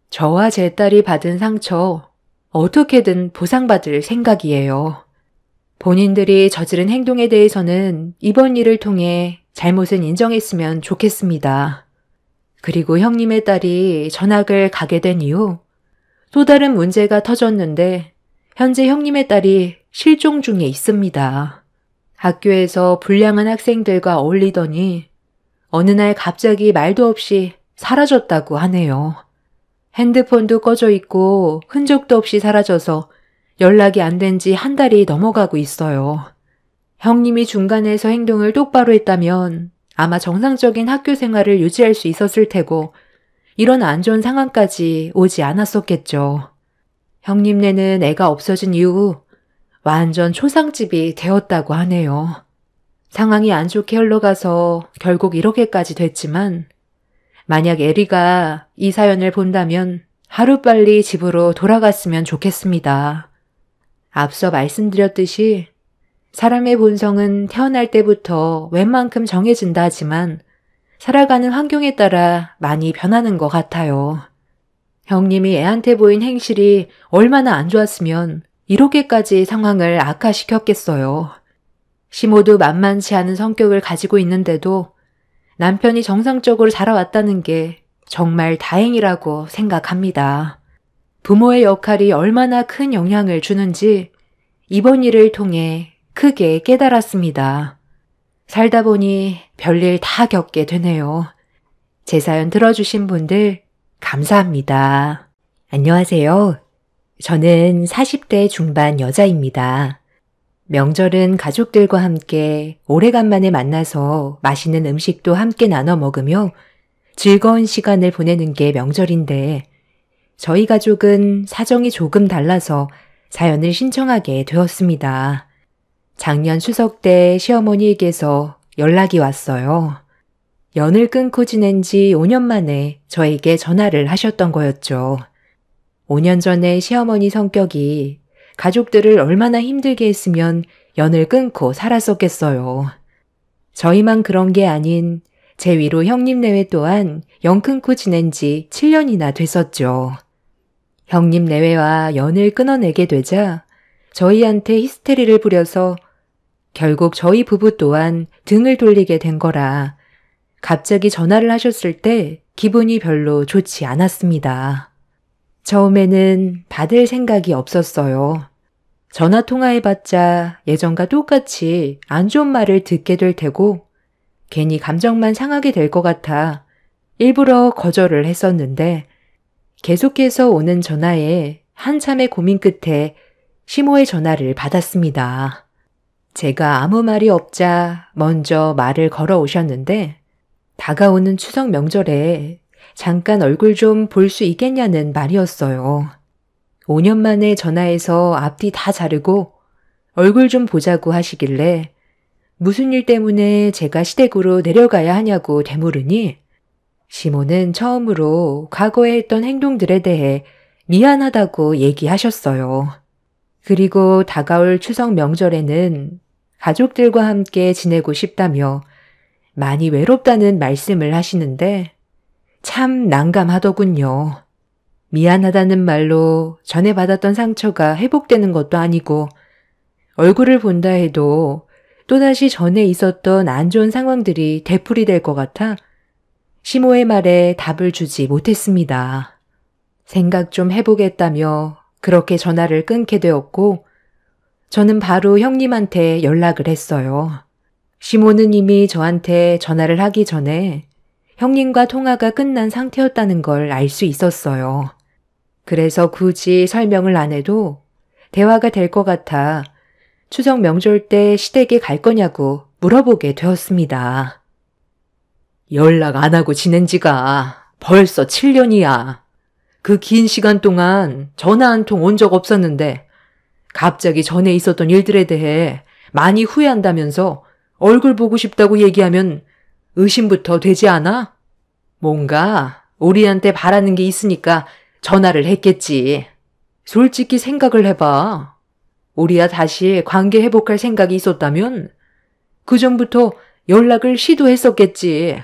A: 저와 제 딸이 받은 상처 어떻게든 보상받을 생각이에요. 본인들이 저지른 행동에 대해서는 이번 일을 통해 잘못은 인정했으면 좋겠습니다. 그리고 형님의 딸이 전학을 가게 된 이후 또 다른 문제가 터졌는데 현재 형님의 딸이 실종 중에 있습니다. 학교에서 불량한 학생들과 어울리더니 어느 날 갑자기 말도 없이 사라졌다고 하네요. 핸드폰도 꺼져 있고 흔적도 없이 사라져서 연락이 안 된 지 한 달이 넘어가고 있어요. 형님이 중간에서 행동을 똑바로 했다면 아마 정상적인 학교 생활을 유지할 수 있었을 테고 이런 안 좋은 상황까지 오지 않았었겠죠. 형님네는 애가 없어진 이후 완전 초상집이 되었다고 하네요. 상황이 안 좋게 흘러가서 결국 이렇게까지 됐지만 만약 에리가 이 사연을 본다면 하루빨리 집으로 돌아갔으면 좋겠습니다. 앞서 말씀드렸듯이 사람의 본성은 태어날 때부터 웬만큼 정해진다 하지만 살아가는 환경에 따라 많이 변하는 것 같아요. 형님이 애한테 보인 행실이 얼마나 안 좋았으면 이렇게까지 상황을 악화시켰겠어요. 시모도 만만치 않은 성격을 가지고 있는데도 남편이 정상적으로 자라왔다는 게 정말 다행이라고 생각합니다. 부모의 역할이 얼마나 큰 영향을 주는지 이번 일을 통해 크게 깨달았습니다. 살다 보니 별일 다 겪게 되네요. 제 사연 들어주신 분들 감사합니다. 안녕하세요. 저는 40대 중반 여자입니다. 명절은 가족들과 함께 오래간만에 만나서 맛있는 음식도 함께 나눠 먹으며 즐거운 시간을 보내는 게 명절인데 저희 가족은 사정이 조금 달라서 사연을 신청하게 되었습니다. 작년 추석 때 시어머니에게서 연락이 왔어요. 연을 끊고 지낸 지 5년 만에 저에게 전화를 하셨던 거였죠. 5년 전에 시어머니 성격이 가족들을 얼마나 힘들게 했으면 연을 끊고 살았었겠어요. 저희만 그런 게 아닌 제 위로 형님 내외 또한 연 끊고 지낸 지 7년이나 됐었죠. 형님 내외와 연을 끊어내게 되자 저희한테 히스테리를 부려서 결국 저희 부부 또한 등을 돌리게 된 거라 갑자기 전화를 하셨을 때 기분이 별로 좋지 않았습니다. 처음에는 받을 생각이 없었어요. 전화 통화해봤자 예전과 똑같이 안 좋은 말을 듣게 될 테고 괜히 감정만 상하게 될 것 같아 일부러 거절을 했었는데 계속해서 오는 전화에 한참의 고민 끝에 시모의 전화를 받았습니다. 제가 아무 말이 없자 먼저 말을 걸어오셨는데 다가오는 추석 명절에 잠깐 얼굴 좀 볼 수 있겠냐는 말이었어요. 5년 만에 전화해서 앞뒤 다 자르고 얼굴 좀 보자고 하시길래 무슨 일 때문에 제가 시댁으로 내려가야 하냐고 되물으니 시모는 처음으로 과거에 했던 행동들에 대해 미안하다고 얘기하셨어요. 그리고 다가올 추석 명절에는 가족들과 함께 지내고 싶다며 많이 외롭다는 말씀을 하시는데 참 난감하더군요. 미안하다는 말로 전에 받았던 상처가 회복되는 것도 아니고 얼굴을 본다 해도 또다시 전에 있었던 안 좋은 상황들이 되풀이될 것 같아 시모의 말에 답을 주지 못했습니다. 생각 좀 해보겠다며 그렇게 전화를 끊게 되었고 저는 바로 형님한테 연락을 했어요. 시모는 이미 저한테 전화를 하기 전에 형님과 통화가 끝난 상태였다는 걸 알 수 있었어요. 그래서 굳이 설명을 안 해도 대화가 될 것 같아 추석 명절 때 시댁에 갈 거냐고 물어보게 되었습니다.
B: 연락 안 하고 지낸 지가 벌써 7년이야. 그 긴 시간 동안 전화 한 통 온 적 없었는데 갑자기 전에 있었던 일들에 대해 많이 후회한다면서 얼굴 보고 싶다고 얘기하면 의심부터 되지 않아? 뭔가 우리한테 바라는 게 있으니까 전화를 했겠지. 솔직히 생각을 해봐. 우리야 다시 관계 회복할 생각이 있었다면 그전부터 연락을 시도했었겠지.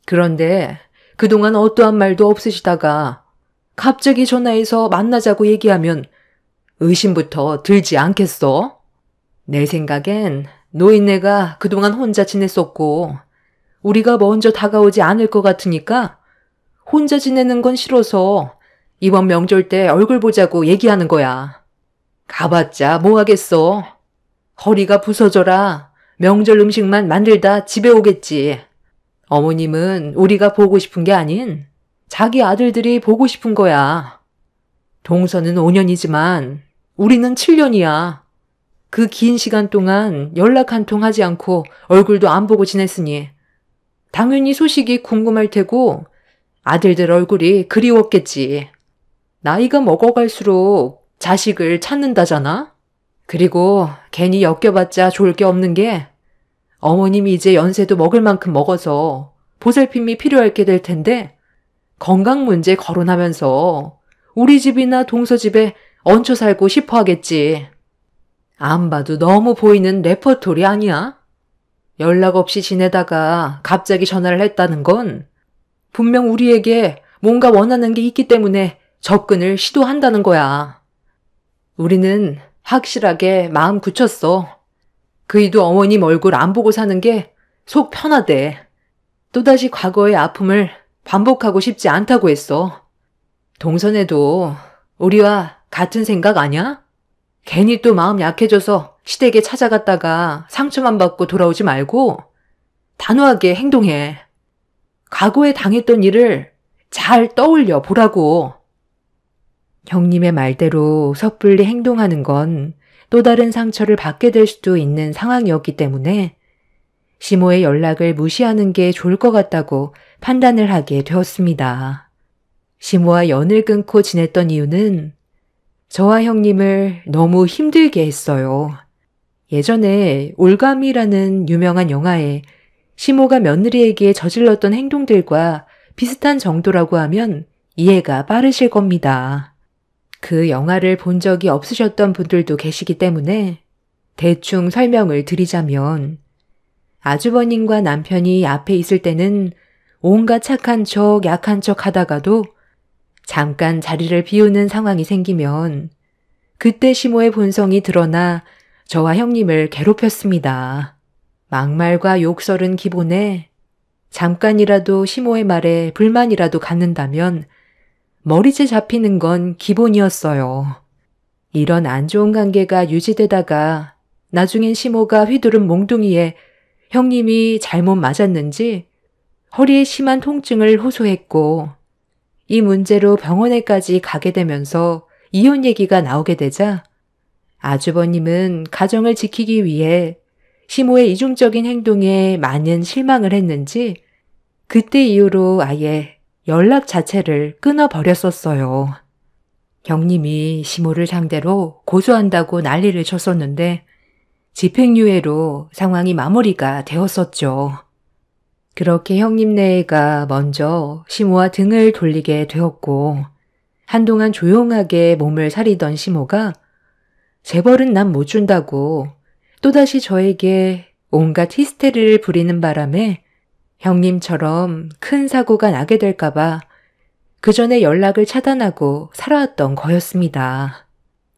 B: 그런데 그동안 어떠한 말도 없으시다가 갑자기 전화해서 만나자고 얘기하면 의심부터 들지 않겠어? 내 생각엔 노인네가 그동안 혼자 지냈었고 우리가 먼저 다가오지 않을 것 같으니까 혼자 지내는 건 싫어서 이번 명절 때 얼굴 보자고 얘기하는 거야. 가봤자 뭐 하겠어. 허리가 부서져라 명절 음식만 만들다 집에 오겠지. 어머님은 우리가 보고 싶은 게 아닌 자기 아들들이 보고 싶은 거야. 동서는 5년이지만 우리는 7년이야. 그 긴 시간 동안 연락 한 통 하지 않고 얼굴도 안 보고 지냈으니 당연히 소식이 궁금할 테고 아들들 얼굴이 그리웠겠지. 나이가 먹어갈수록 자식을 찾는다잖아? 그리고 괜히 엮여봤자 좋을 게 없는 게 어머님이 이제 연세도 먹을 만큼 먹어서 보살핌이 필요할 게 될 텐데 건강 문제 거론하면서 우리 집이나 동서 집에 얹혀 살고 싶어 하겠지. 안 봐도 너무 보이는 레퍼토리 아니야? 연락 없이 지내다가 갑자기 전화를 했다는 건 분명 우리에게 뭔가 원하는 게 있기 때문에 접근을 시도한다는 거야. 우리는 확실하게 마음 굳혔어. 그이도 어머님 얼굴 안 보고 사는 게 속 편하대. 또다시 과거의 아픔을 반복하고 싶지 않다고 했어. 동선에도 우리와 같은 생각 아냐? 괜히 또 마음 약해져서 시댁에 찾아갔다가 상처만 받고 돌아오지 말고 단호하게 행동해. 과거에 당했던 일을 잘 떠올려 보라고.
A: 형님의 말대로 섣불리 행동하는 건 또 다른 상처를 받게 될 수도 있는 상황이었기 때문에 시모의 연락을 무시하는 게 좋을 것 같다고 판단을 하게 되었습니다. 시모와 연을 끊고 지냈던 이유는 저와 형님을 너무 힘들게 했어요. 예전에 올감이라는 유명한 영화에 시모가 며느리에게 저질렀던 행동들과 비슷한 정도라고 하면 이해가 빠르실 겁니다. 그 영화를 본 적이 없으셨던 분들도 계시기 때문에 대충 설명을 드리자면 아주버님과 남편이 앞에 있을 때는 온갖 착한 척, 약한 척 하다가도 잠깐 자리를 비우는 상황이 생기면 그때 시모의 본성이 드러나 저와 형님을 괴롭혔습니다. 막말과 욕설은 기본에 잠깐이라도 시모의 말에 불만이라도 갖는다면 머리채 잡히는 건 기본이었어요. 이런 안 좋은 관계가 유지되다가 나중엔 시모가 휘두른 몽둥이에 형님이 잘못 맞았는지 허리에 심한 통증을 호소했고 이 문제로 병원에까지 가게 되면서 이혼 얘기가 나오게 되자 아주버님은 가정을 지키기 위해 시모의 이중적인 행동에 많은 실망을 했는지 그때 이후로 아예 연락 자체를 끊어버렸었어요. 형님이 시모를 상대로 고소한다고 난리를 쳤었는데 집행유예로 상황이 마무리가 되었었죠. 그렇게 형님 내가 먼저 시모와 등을 돌리게 되었고 한동안 조용하게 몸을 사리던 시모가 재벌은 난 못 준다고 또다시 저에게 온갖 히스테리를 부리는 바람에 형님처럼 큰 사고가 나게 될까봐 그 전에 연락을 차단하고 살아왔던 거였습니다.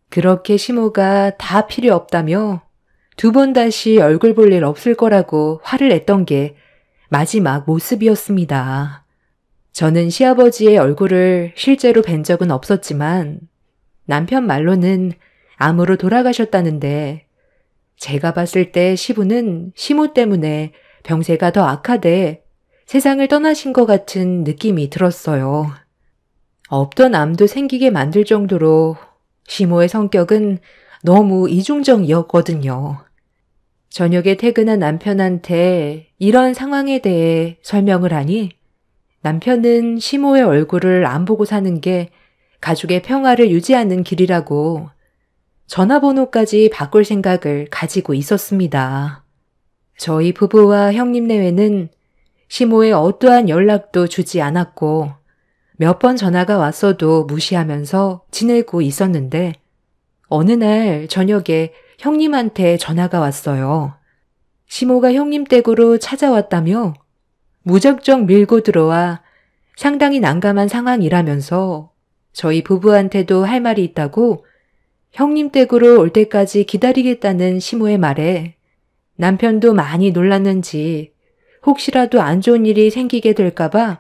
A: 그렇게 시모가 다 필요 없다며 2번 다시 얼굴 볼 일 없을 거라고 화를 냈던 게 마지막 모습이었습니다. 저는 시아버지의 얼굴을 실제로 뵌 적은 없었지만 남편 말로는 암으로 돌아가셨다는데 제가 봤을 때 시부는 시모 때문에 병세가 더 악화돼 세상을 떠나신 것 같은 느낌이 들었어요. 없던 암도 생기게 만들 정도로 시모의 성격은 너무 이중적이었거든요. 저녁에 퇴근한 남편한테 이런 상황에 대해 설명을 하니 남편은 시모의 얼굴을 안 보고 사는 게 가족의 평화를 유지하는 길이라고 전화번호까지 바꿀 생각을 가지고 있었습니다. 저희 부부와 형님 내외는 시모의 어떠한 연락도 주지 않았고 몇 번 전화가 왔어도 무시하면서 지내고 있었는데 어느 날 저녁에 형님한테 전화가 왔어요. 시모가 형님 댁으로 찾아왔다며 무작정 밀고 들어와 상당히 난감한 상황이라면서 저희 부부한테도 할 말이 있다고 형님 댁으로 올 때까지 기다리겠다는 시모의 말에 남편도 많이 놀랐는지 혹시라도 안 좋은 일이 생기게 될까봐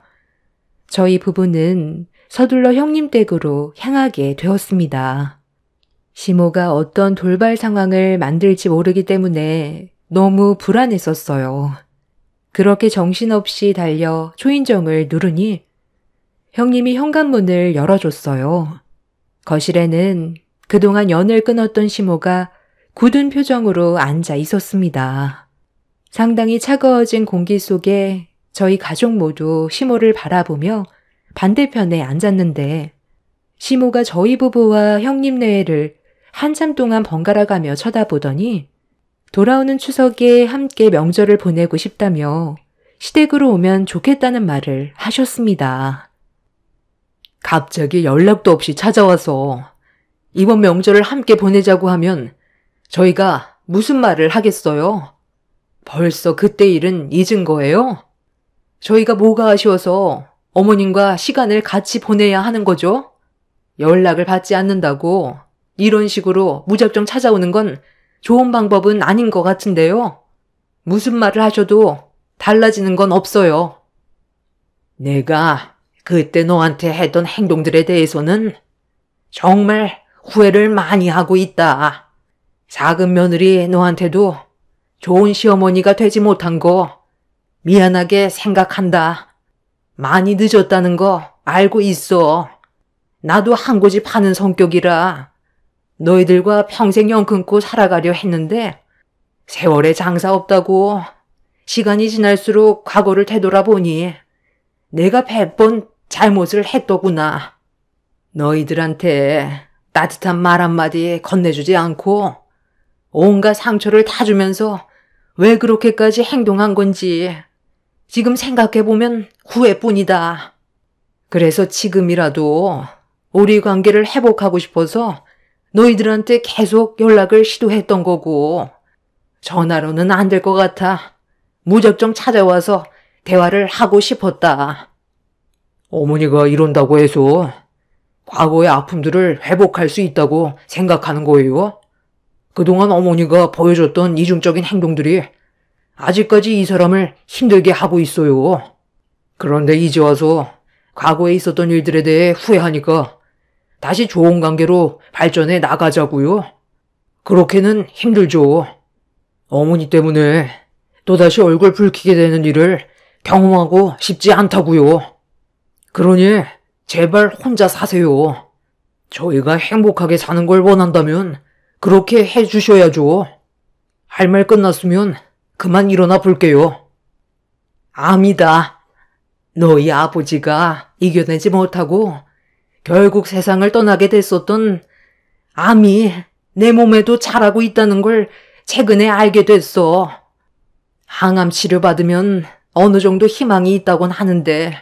A: 저희 부부는 서둘러 형님 댁으로 향하게 되었습니다. 시모가 어떤 돌발 상황을 만들지 모르기 때문에 너무 불안했었어요. 그렇게 정신없이 달려 초인종을 누르니 형님이 현관문을 열어줬어요. 거실에는 그동안 연을 끊었던 시모가 굳은 표정으로 앉아 있었습니다. 상당히 차가워진 공기 속에 저희 가족 모두 시모를 바라보며 반대편에 앉았는데 시모가 저희 부부와 형님 내외를 한참 동안 번갈아가며 쳐다보더니 돌아오는 추석에 함께 명절을 보내고 싶다며 시댁으로 오면 좋겠다는 말을 하셨습니다.
B: 갑자기 연락도 없이 찾아와서 이번 명절을 함께 보내자고 하면 저희가 무슨 말을 하겠어요? 벌써 그때 일은 잊은 거예요? 저희가 뭐가 아쉬워서 어머님과 시간을 같이 보내야 하는 거죠? 연락을 받지 않는다고 이런 식으로 무작정 찾아오는 건 좋은 방법은 아닌 것 같은데요. 무슨 말을 하셔도 달라지는 건 없어요. 내가 그때 너한테 했던 행동들에 대해서는 정말 후회를 많이 하고 있다. 작은 며느리 너한테도 좋은 시어머니가 되지 못한 거 미안하게 생각한다. 많이 늦었다는 거 알고 있어. 나도 한 고집 하는 성격이라 너희들과 평생 연 끊고 살아가려 했는데 세월에 장사 없다고 시간이 지날수록 과거를 되돌아보니 내가 100번 잘못을 했더구나. 너희들한테 따뜻한 말 한마디 건네주지 않고 온갖 상처를 다 주면서 왜 그렇게까지 행동한 건지 지금 생각해보면 후회뿐이다. 그래서 지금이라도 우리 관계를 회복하고 싶어서 너희들한테 계속 연락을 시도했던 거고 전화로는 안 될 것 같아 무작정 찾아와서 대화를 하고 싶었다. 어머니가 이런다고 해서 과거의 아픔들을 회복할 수 있다고 생각하는 거예요? 그동안 어머니가 보여줬던 이중적인 행동들이 아직까지 이 사람을 힘들게 하고 있어요. 그런데 이제 와서 과거에 있었던 일들에 대해 후회하니까 다시 좋은 관계로 발전해 나가자고요. 그렇게는 힘들죠. 어머니 때문에 또다시 얼굴 붉히게 되는 일을 경험하고 싶지 않다고요. 그러니 제발 혼자 사세요. 저희가 행복하게 사는 걸 원한다면 그렇게 해주셔야죠. 할 말 끝났으면 그만 일어나 볼게요. 암이다. 너희 아버지가 이겨내지 못하고 결국 세상을 떠나게 됐었던 암이 내 몸에도 자라고 있다는 걸 최근에 알게 됐어. 항암 치료받으면 어느 정도 희망이 있다곤 하는데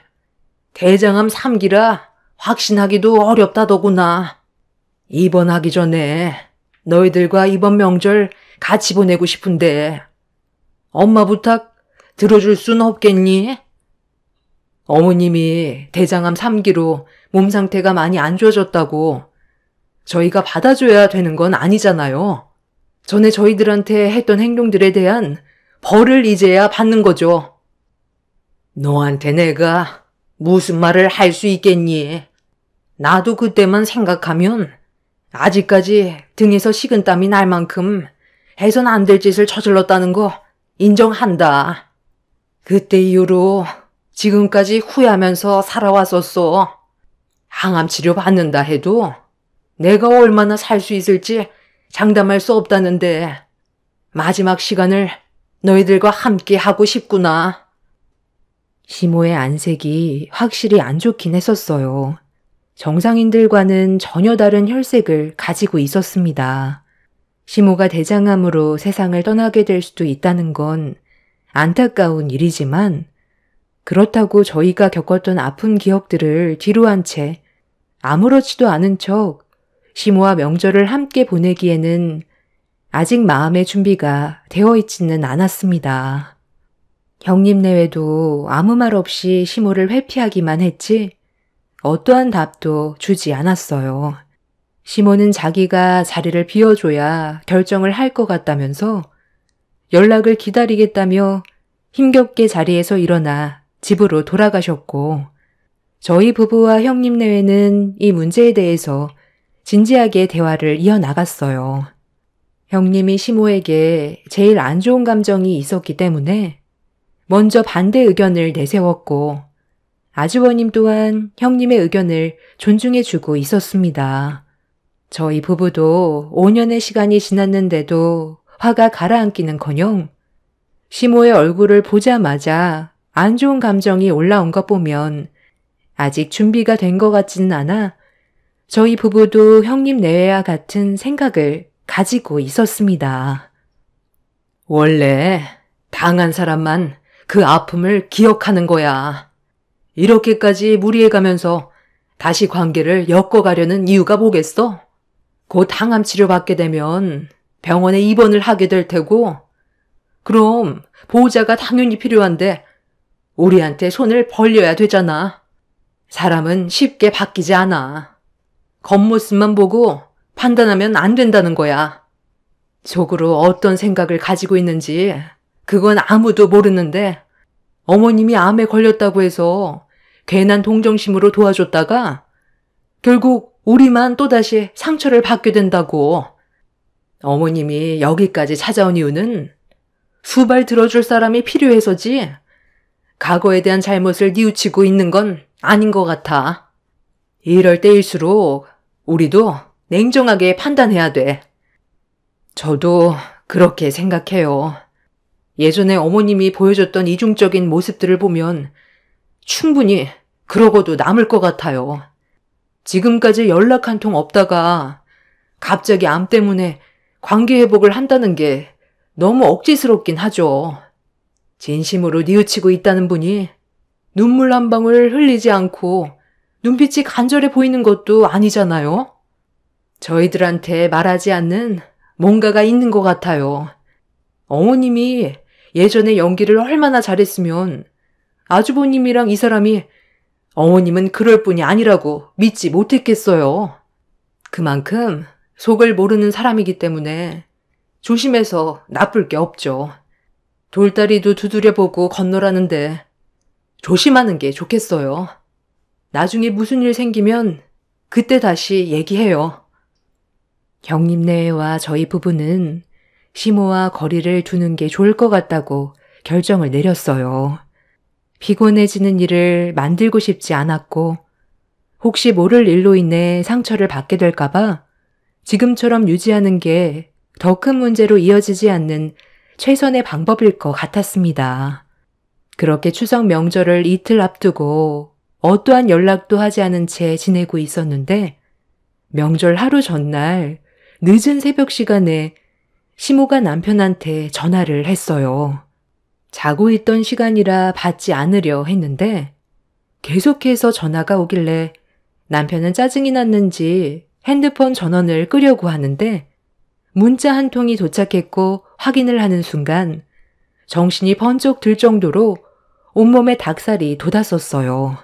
B: 대장암 3기라 확신하기도 어렵다더구나. 입원하기 전에 너희들과 이번 명절 같이 보내고 싶은데 엄마 부탁 들어줄 순 없겠니? 어머님이 대장암 3기로 몸 상태가 많이 안 좋아졌다고 저희가 받아줘야 되는 건 아니잖아요. 전에 저희들한테 했던 행동들에 대한 벌을 이제야 받는 거죠. 너한테 내가 무슨 말을 할 수 있겠니? 나도 그때만 생각하면 아직까지 등에서 식은땀이 날 만큼 해선 안 될 짓을 저질렀다는 거 인정한다. 그때 이후로 지금까지 후회하면서 살아왔었어. 항암 치료 받는다 해도 내가 얼마나 살 수 있을지 장담할 수 없다는데 마지막 시간을 너희들과 함께 하고 싶구나.
A: 시모의 안색이 확실히 안 좋긴 했었어요. 정상인들과는 전혀 다른 혈색을 가지고 있었습니다. 시모가 대장암으로 세상을 떠나게 될 수도 있다는 건 안타까운 일이지만 그렇다고 저희가 겪었던 아픈 기억들을 뒤로한 채 아무렇지도 않은 척 시모와 명절을 함께 보내기에는 아직 마음의 준비가 되어 있지는 않았습니다. 형님 내외도 아무 말 없이 시모를 회피하기만 했지 어떠한 답도 주지 않았어요. 시모는 자기가 자리를 비워줘야 결정을 할 것 같다면서 연락을 기다리겠다며 힘겹게 자리에서 일어나 집으로 돌아가셨고 저희 부부와 형님 내외는 이 문제에 대해서 진지하게 대화를 이어나갔어요. 형님이 시모에게 제일 안 좋은 감정이 있었기 때문에 먼저 반대 의견을 내세웠고 아주버님 또한 형님의 의견을 존중해주고 있었습니다. 저희 부부도 5년의 시간이 지났는데도 화가 가라앉기는커녕 시모의 얼굴을 보자마자 안 좋은 감정이 올라온 것 보면 아직 준비가 된 것 같지는 않아 저희 부부도 형님 내외와 같은 생각을 가지고 있었습니다.
B: 원래 당한 사람만 그 아픔을 기억하는 거야. 이렇게까지 무리해가면서 다시 관계를 엮어가려는 이유가 뭐겠어? 곧 항암 치료 받게 되면 병원에 입원을 하게 될 테고 그럼 보호자가 당연히 필요한데 우리한테 손을 벌려야 되잖아. 사람은 쉽게 바뀌지 않아. 겉모습만 보고 판단하면 안 된다는 거야. 속으로 어떤 생각을 가지고 있는지 그건 아무도 모르는데 어머님이 암에 걸렸다고 해서 괜한 동정심으로 도와줬다가 결국 우리만 또다시 상처를 받게 된다고. 어머님이 여기까지 찾아온 이유는 수발 들어줄 사람이 필요해서지 과거에 대한 잘못을 뉘우치고 있는 건 아닌 것 같아. 이럴 때일수록 우리도 냉정하게 판단해야 돼. 저도 그렇게 생각해요. 예전에 어머님이 보여줬던 이중적인 모습들을 보면 충분히 그러고도 남을 것 같아요. 지금까지 연락 한 통 없다가 갑자기 암 때문에 관계 회복을 한다는 게 너무 억지스럽긴 하죠. 진심으로 뉘우치고 있다는 분이 눈물 한 방울 흘리지 않고 눈빛이 간절해 보이는 것도 아니잖아요. 저희들한테 말하지 않는 뭔가가 있는 것 같아요. 어머님이 예전에 연기를 얼마나 잘했으면 아주버님이랑 이 사람이 어머님은 그럴 뿐이 아니라고 믿지 못했겠어요. 그만큼 속을 모르는 사람이기 때문에 조심해서 나쁠 게 없죠. 돌다리도 두드려보고 건너라는데 조심하는 게 좋겠어요. 나중에 무슨 일 생기면 그때 다시 얘기해요.
A: 형님 내외와 저희 부부는 시모와 거리를 두는 게 좋을 것 같다고 결정을 내렸어요. 피곤해지는 일을 만들고 싶지 않았고 혹시 모를 일로 인해 상처를 받게 될까봐 지금처럼 유지하는 게 더 큰 문제로 이어지지 않는 최선의 방법일 것 같았습니다. 그렇게 추석 명절을 이틀 앞두고 어떠한 연락도 하지 않은 채 지내고 있었는데 명절 하루 전날 늦은 새벽 시간에 시모가 남편한테 전화를 했어요. 자고 있던 시간이라 받지 않으려 했는데 계속해서 전화가 오길래 남편은 짜증이 났는지 핸드폰 전원을 끄려고 하는데 문자 한 통이 도착했고 확인을 하는 순간 정신이 번쩍 들 정도로 온몸에 닭살이 돋았었어요.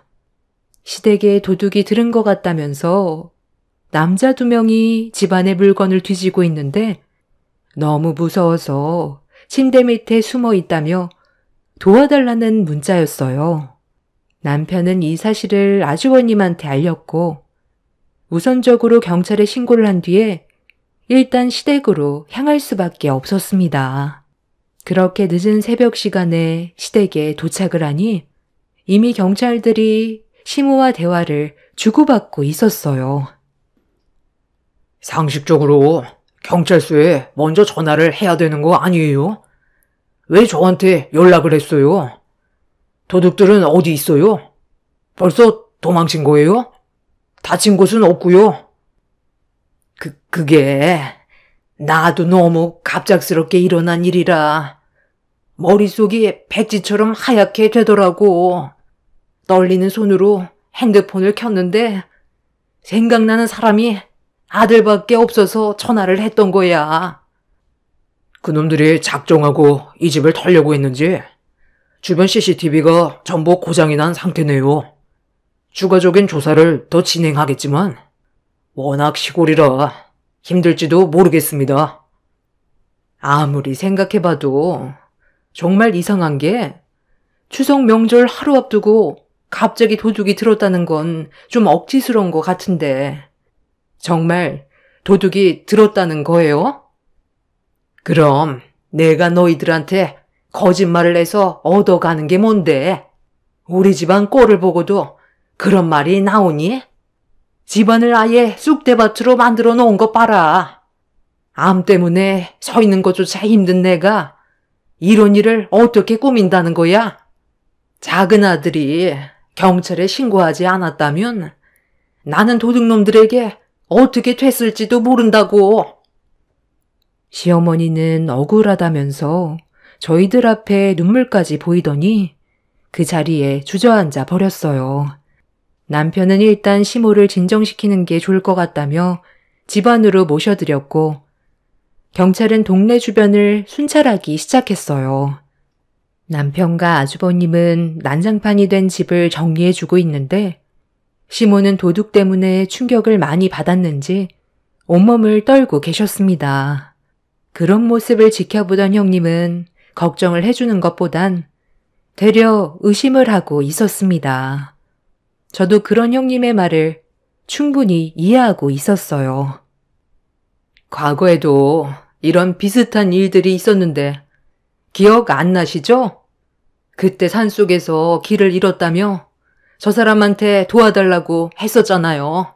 A: 시댁에 도둑이 들은 것 같다면서 남자 2명이 집안의 물건을 뒤지고 있는데 너무 무서워서 침대 밑에 숨어 있다며 도와달라는 문자였어요. 남편은 이 사실을 아주버님한테 알렸고 우선적으로 경찰에 신고를 한 뒤에 일단 시댁으로 향할 수밖에 없었습니다. 그렇게 늦은 새벽 시간에 시댁에 도착을 하니 이미 경찰들이 시모와 대화를 주고받고 있었어요.
C: 상식적으로 경찰서에 먼저 전화를 해야 되는 거 아니에요? 왜 저한테 연락을 했어요? 도둑들은 어디 있어요? 벌써 도망친 거예요? 다친 곳은 없고요. 그게 나도 너무 갑작스럽게 일어난 일이라 머릿속이 백지처럼 하얗게 되더라고. 떨리는 손으로 핸드폰을 켰는데 생각나는 사람이 아들밖에 없어서 전화를 했던 거야. 그놈들이 작정하고 이 집을 털려고 했는지 주변 CCTV가 전부 고장이 난 상태네요. 추가적인 조사를 더 진행하겠지만 워낙 시골이라 힘들지도 모르겠습니다.
A: 아무리 생각해봐도 정말 이상한 게 추석 명절 하루 앞두고 갑자기 도둑이 들었다는 건 좀 억지스러운 것 같은데 정말 도둑이 들었다는 거예요?
B: 그럼 내가 너희들한테 거짓말을 해서 얻어가는 게 뭔데? 우리 집안 꼴을 보고도 그런 말이 나오니? 집안을 아예 쑥대밭으로 만들어 놓은 거 봐라. 암 때문에 서 있는 것조차 힘든 내가 이런 일을 어떻게 꾸민다는 거야? 작은 아들이 경찰에 신고하지 않았다면 나는 도둑놈들에게 어떻게 됐을지도 모른다고.
A: 시어머니는 억울하다면서 저희들 앞에 눈물까지 보이더니 그 자리에 주저앉아 버렸어요. 남편은 일단 시모를 진정시키는 게 좋을 것 같다며 집 안으로 모셔드렸고 경찰은 동네 주변을 순찰하기 시작했어요. 남편과 아주버님은 난장판이 된 집을 정리해주고 있는데 시모는 도둑 때문에 충격을 많이 받았는지 온몸을 떨고 계셨습니다. 그런 모습을 지켜보던 형님은 걱정을 해주는 것보단 되려 의심을 하고 있었습니다. 저도 그런 형님의 말을 충분히 이해하고 있었어요.
B: 과거에도 이런 비슷한 일들이 있었는데 기억 안 나시죠? 그때 산속에서 길을 잃었다며 저 사람한테 도와달라고 했었잖아요.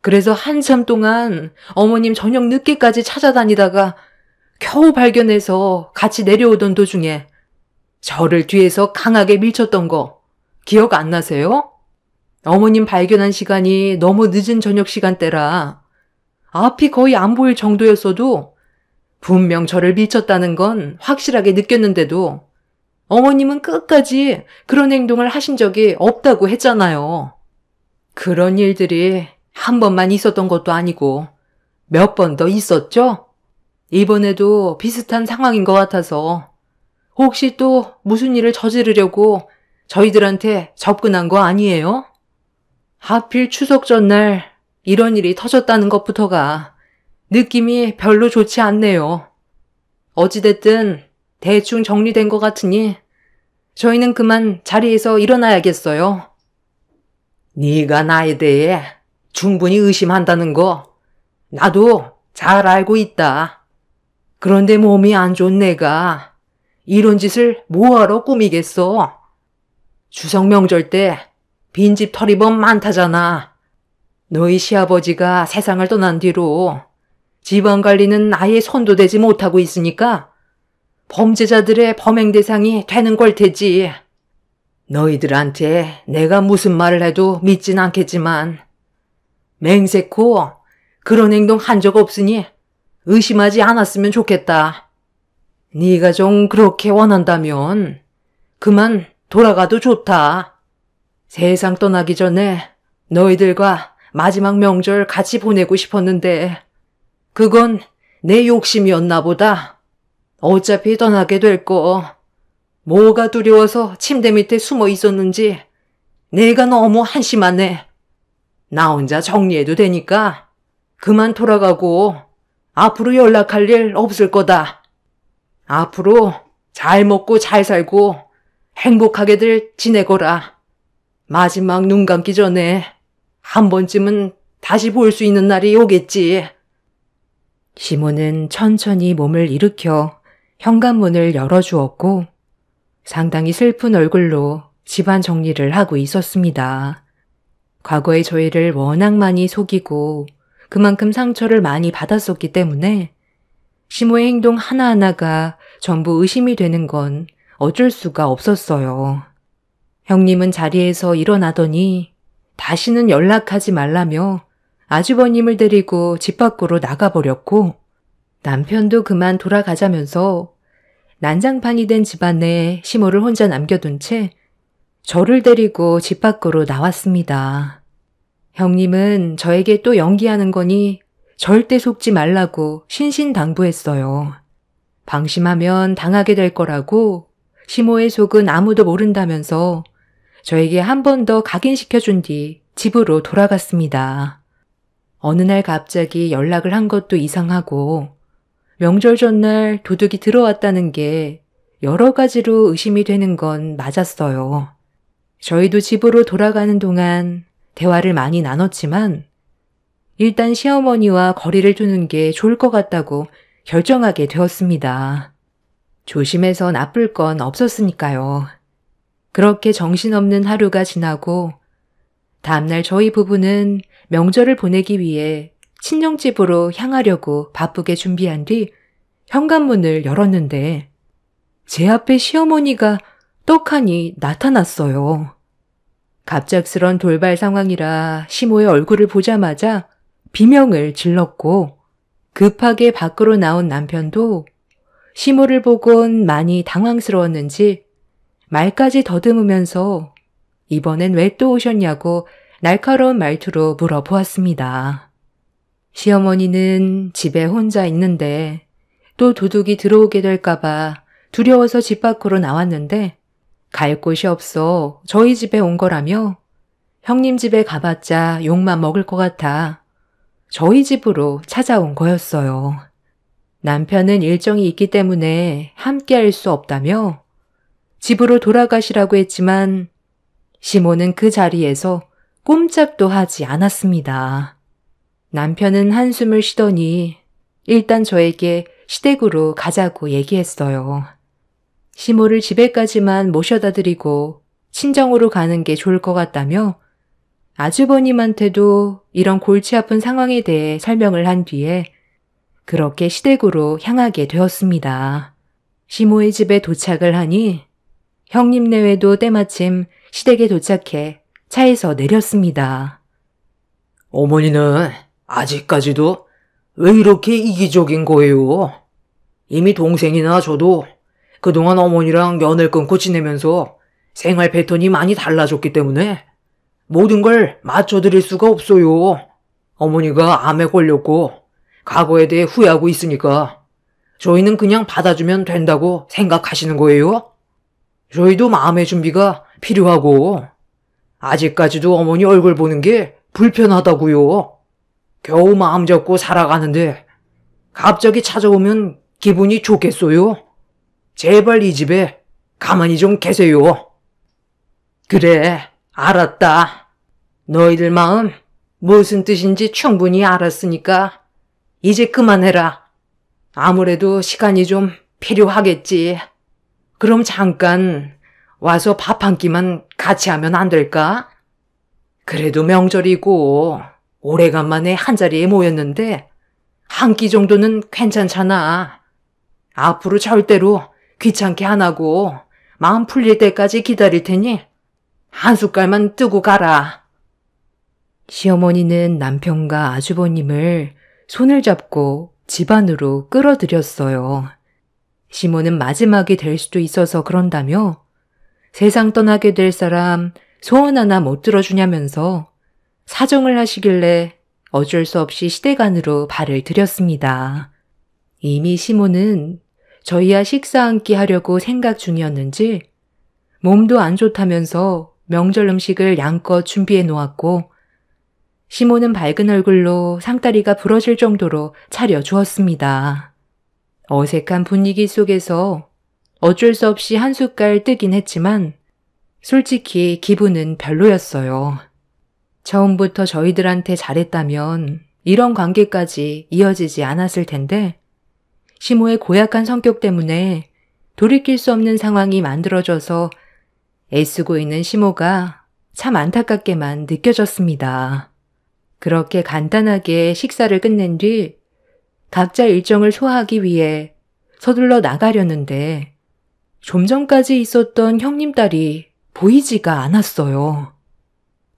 B: 그래서 한참 동안 어머님 저녁 늦게까지 찾아다니다가 겨우 발견해서 같이 내려오던 도중에 저를 뒤에서 강하게 밀쳤던 거 기억 안 나세요? 어머님 발견한 시간이 너무 늦은 저녁 시간대라 앞이 거의 안 보일 정도였어도 분명 저를 밀쳤다는 건 확실하게 느꼈는데도 어머님은 끝까지 그런 행동을 하신 적이 없다고 했잖아요. 그런 일들이 한 번만 있었던 것도 아니고 몇 번 더 있었죠? 이번에도 비슷한 상황인 것 같아서 혹시 또 무슨 일을 저지르려고 저희들한테 접근한 거 아니에요? 하필 추석 전날 이런 일이 터졌다는 것부터가 느낌이 별로 좋지 않네요. 어찌됐든 대충 정리된 것 같으니 저희는 그만 자리에서 일어나야겠어요. 네가 나에 대해 충분히 의심한다는 거 나도 잘 알고 있다. 그런데 몸이 안 좋은 내가 이런 짓을 뭐하러 꾸미겠어. 추석 명절 때 빈집 털이범 많다잖아. 너희 시아버지가 세상을 떠난 뒤로 집안 관리는 아예 손도 대지 못하고 있으니까 범죄자들의 범행 대상이 되는 걸 테지. 너희들한테 내가 무슨 말을 해도 믿진 않겠지만 맹세코 그런 행동 한 적 없으니 의심하지 않았으면 좋겠다. 네가 좀 그렇게 원한다면 그만 돌아가도 좋다. 세상 떠나기 전에 너희들과 마지막 명절 같이 보내고 싶었는데 그건 내 욕심이었나 보다. 어차피 떠나게 될 거 뭐가 두려워서 침대 밑에 숨어 있었는지 내가 너무 한심하네. 나 혼자 정리해도 되니까 그만 돌아가고 앞으로 연락할 일 없을 거다. 앞으로 잘 먹고 잘 살고 행복하게들 지내거라. 마지막 눈 감기 전에 한 번쯤은 다시 볼 수 있는 날이 오겠지.
A: 시모는 천천히 몸을 일으켜 현관문을 열어주었고 상당히 슬픈 얼굴로 집안 정리를 하고 있었습니다. 과거에 저희를 워낙 많이 속이고 그만큼 상처를 많이 받았었기 때문에 시모의 행동 하나하나가 전부 의심이 되는 건 어쩔 수가 없었어요. 형님은 자리에서 일어나더니 다시는 연락하지 말라며 아주버님을 데리고 집 밖으로 나가버렸고 남편도 그만 돌아가자면서 난장판이 된 집안에 시모를 혼자 남겨둔 채 저를 데리고 집 밖으로 나왔습니다. 형님은 저에게 또 연기하는 거니 절대 속지 말라고 신신당부했어요. 방심하면 당하게 될 거라고 시모의 속은 아무도 모른다면서 저에게 한 번 더 각인시켜준 뒤 집으로 돌아갔습니다. 어느 날 갑자기 연락을 한 것도 이상하고 명절 전날 도둑이 들어왔다는 게 여러 가지로 의심이 되는 건 맞았어요. 저희도 집으로 돌아가는 동안 대화를 많이 나눴지만 일단 시어머니와 거리를 두는 게 좋을 것 같다고 결정하게 되었습니다. 조심해서 나쁠 건 없었으니까요. 그렇게 정신없는 하루가 지나고 다음날 저희 부부는 명절을 보내기 위해 친정집으로 향하려고 바쁘게 준비한 뒤 현관문을 열었는데 제 앞에 시어머니가 떡하니 나타났어요. 갑작스런 돌발 상황이라 시모의 얼굴을 보자마자 비명을 질렀고 급하게 밖으로 나온 남편도 시모를 보곤 많이 당황스러웠는지 말까지 더듬으면서 이번엔 왜 또 오셨냐고 날카로운 말투로 물어보았습니다. 시어머니는 집에 혼자 있는데 또 도둑이 들어오게 될까봐 두려워서 집 밖으로 나왔는데 갈 곳이 없어 저희 집에 온 거라며 형님 집에 가봤자 욕만 먹을 것 같아 저희 집으로 찾아온 거였어요. 남편은 일정이 있기 때문에 함께 할 수 없다며 집으로 돌아가시라고 했지만 시모는 그 자리에서 꼼짝도 하지 않았습니다. 남편은 한숨을 쉬더니 일단 저에게 시댁으로 가자고 얘기했어요. 시모를 집에까지만 모셔다 드리고 친정으로 가는 게 좋을 것 같다며 아주버님한테도 이런 골치 아픈 상황에 대해 설명을 한 뒤에 그렇게 시댁으로 향하게 되었습니다. 시모의 집에 도착을 하니 형님 내외도 때마침 시댁에 도착해 차에서 내렸습니다.
C: 어머니는 아직까지도 왜 이렇게 이기적인 거예요? 이미 동생이나 저도 그동안 어머니랑 연을 끊고 지내면서 생활 패턴이 많이 달라졌기 때문에 모든 걸 맞춰드릴 수가 없어요. 어머니가 암에 걸렸고 과거에 대해 후회하고 있으니까 저희는 그냥 받아주면 된다고 생각하시는 거예요? 저희도 마음의 준비가 필요하고 아직까지도 어머니 얼굴 보는 게 불편하다고요. 겨우 마음 잡고 살아가는데 갑자기 찾아오면 기분이 좋겠어요? 제발 이 집에 가만히 좀 계세요. 그래, 알았다. 너희들 마음 무슨 뜻인지 충분히 알았으니까 이제 그만해라. 아무래도 시간이 좀 필요하겠지. 그럼 잠깐 와서 밥 한 끼만 같이 하면 안 될까? 그래도 명절이고 오래간만에 한자리에 모였는데 한 끼 정도는 괜찮잖아. 앞으로 절대로 귀찮게 안 하고 마음 풀릴 때까지 기다릴 테니 한 숟갈만 뜨고 가라.
A: 시어머니는 남편과 아주버님을 손을 잡고 집 안으로 끌어들였어요. 시모는 마지막이 될 수도 있어서 그런다며 세상 떠나게 될 사람 소원 하나 못 들어주냐면서 사정을 하시길래 어쩔 수 없이 시댁 안으로 발을 들였습니다. 이미 시모는 저희와 식사 한 끼 하려고 생각 중이었는지 몸도 안 좋다면서 명절 음식을 양껏 준비해 놓았고 시모는 밝은 얼굴로 상다리가 부러질 정도로 차려주었습니다. 어색한 분위기 속에서 어쩔 수 없이 한 숟갈 뜨긴 했지만 솔직히 기분은 별로였어요. 처음부터 저희들한테 잘했다면 이런 관계까지 이어지지 않았을 텐데 시모의 고약한 성격 때문에 돌이킬 수 없는 상황이 만들어져서 애쓰고 있는 시모가 참 안타깝게만 느껴졌습니다. 그렇게 간단하게 식사를 끝낸 뒤 각자 일정을 소화하기 위해 서둘러 나가려는데 좀 전까지 있었던 형님 딸이 보이지가 않았어요.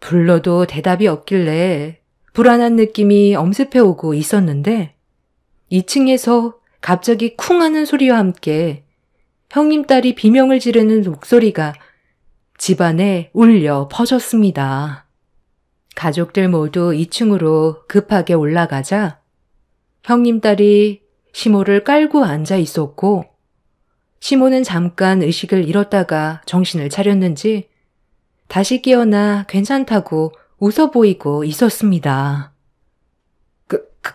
A: 불러도 대답이 없길래 불안한 느낌이 엄습해오고 있었는데 2층에서 갑자기 쿵 하는 소리와 함께 형님 딸이 비명을 지르는 목소리가 집안에 울려 퍼졌습니다. 가족들 모두 2층으로 급하게 올라가자 형님 딸이 시모를 깔고 앉아 있었고 시모는 잠깐 의식을 잃었다가 정신을 차렸는지 다시 깨어나 괜찮다고 웃어 보이고 있었습니다.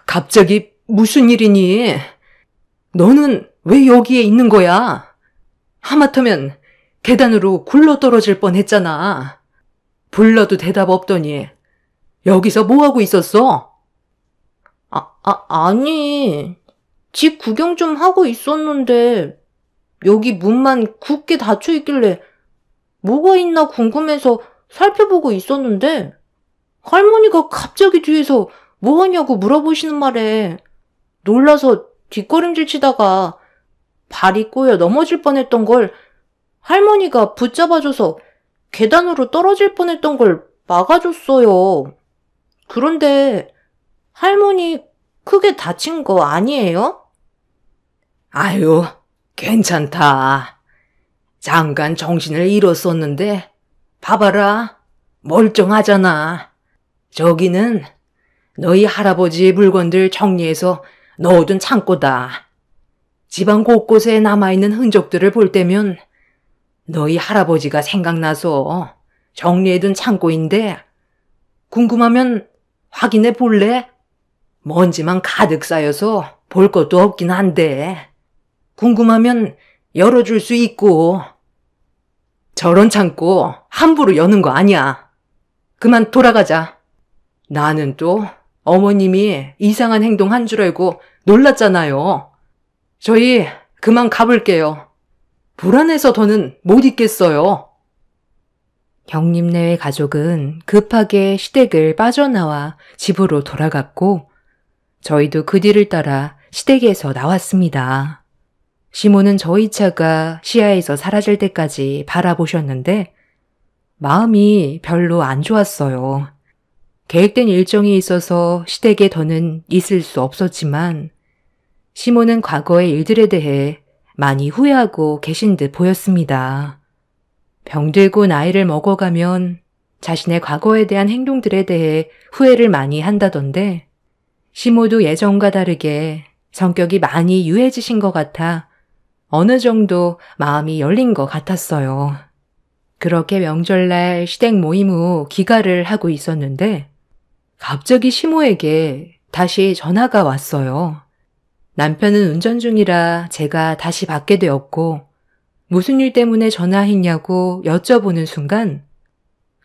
B: 갑자기 무슨 일이니? 너는 왜 여기에 있는 거야? 하마터면 계단으로 굴러 떨어질 뻔했잖아. 불러도 대답 없더니 여기서 뭐하고 있었어?
D: 아니, 집 구경 좀 하고 있었는데 여기 문만 굳게 닫혀 있길래 뭐가 있나 궁금해서 살펴보고 있었는데 할머니가 갑자기 뒤에서 뭐 하냐고 물어보시는 말에 놀라서 뒷걸음질 치다가 발이 꼬여 넘어질 뻔했던 걸 할머니가 붙잡아줘서 계단으로 떨어질 뻔했던 걸 막아줬어요. 그런데 할머니 크게 다친 거 아니에요?
B: 아유, 괜찮다. 잠깐 정신을 잃었었는데 봐봐라, 멀쩡하잖아. 저기는 너희 할아버지 물건들 정리해서 넣어둔 창고다. 집안 곳곳에 남아있는 흔적들을 볼 때면 너희 할아버지가 생각나서 정리해둔 창고인데 궁금하면 확인해 볼래? 먼지만 가득 쌓여서 볼 것도 없긴 한데 궁금하면 열어줄 수 있고. 저런 창고 함부로 여는 거 아니야. 그만 돌아가자. 나는 또 어머님이 이상한 행동 한 줄 알고 놀랐잖아요. 저희 그만 가볼게요. 불안해서 더는 못 있겠어요.
A: 형님네의 가족은 급하게 시댁을 빠져나와 집으로 돌아갔고 저희도 그 뒤를 따라 시댁에서 나왔습니다. 시모는 저희 차가 시야에서 사라질 때까지 바라보셨는데 마음이 별로 안 좋았어요. 계획된 일정이 있어서 시댁에 더는 있을 수 없었지만 시모는 과거의 일들에 대해 많이 후회하고 계신 듯 보였습니다. 병들고 나이를 먹어가면 자신의 과거에 대한 행동들에 대해 후회를 많이 한다던데 시모도 예전과 다르게 성격이 많이 유해지신 것 같아 어느 정도 마음이 열린 것 같았어요. 그렇게 명절날 시댁 모임 후 귀가를 하고 있었는데 갑자기 시모에게 다시 전화가 왔어요. 남편은 운전 중이라 제가 다시 받게 되었고 무슨 일 때문에 전화했냐고 여쭤보는 순간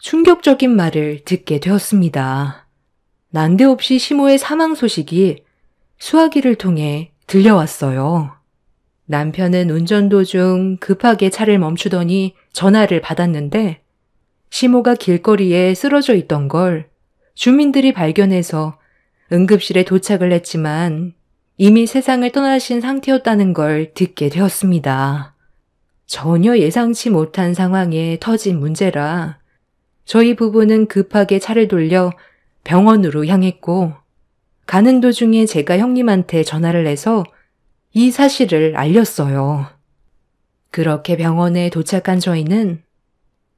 A: 충격적인 말을 듣게 되었습니다. 난데없이 시모의 사망 소식이 수화기를 통해 들려왔어요. 남편은 운전 도중 급하게 차를 멈추더니 전화를 받았는데 시모가 길거리에 쓰러져 있던 걸 주민들이 발견해서 응급실에 도착을 했지만 이미 세상을 떠나신 상태였다는 걸 듣게 되었습니다. 전혀 예상치 못한 상황에 터진 문제라 저희 부부는 급하게 차를 돌려 병원으로 향했고 가는 도중에 제가 형님한테 전화를 해서 이 사실을 알렸어요. 그렇게 병원에 도착한 저희는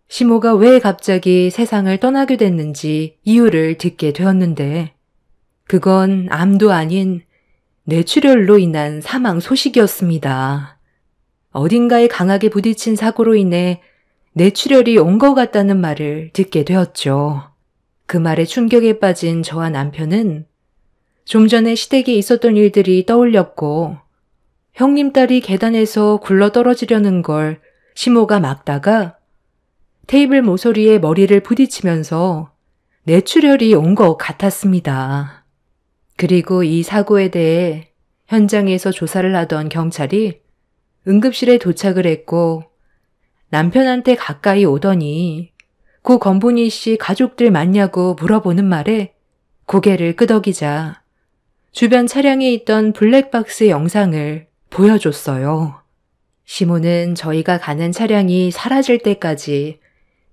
A: 시모가 왜 갑자기 세상을 떠나게 됐는지 이유를 듣게 되었는데 그건 암도 아닌 뇌출혈로 인한 사망 소식이었습니다. 어딘가에 강하게 부딪힌 사고로 인해 뇌출혈이 온 것 같다는 말을 듣게 되었죠. 그 말에 충격에 빠진 저와 남편은 좀 전에 시댁에 있었던 일들이 떠올렸고 형님 딸이 계단에서 굴러 떨어지려는 걸 시모가 막다가 테이블 모서리에 머리를 부딪히면서 뇌출혈이 온 것 같았습니다. 그리고 이 사고에 대해 현장에서 조사를 하던 경찰이 응급실에 도착을 했고 남편한테 가까이 오더니 고 건분이 씨 가족들 맞냐고 물어보는 말에 고개를 끄덕이자 주변 차량에 있던 블랙박스 영상을 보여줬어요. 시모는 저희가 가는 차량이 사라질 때까지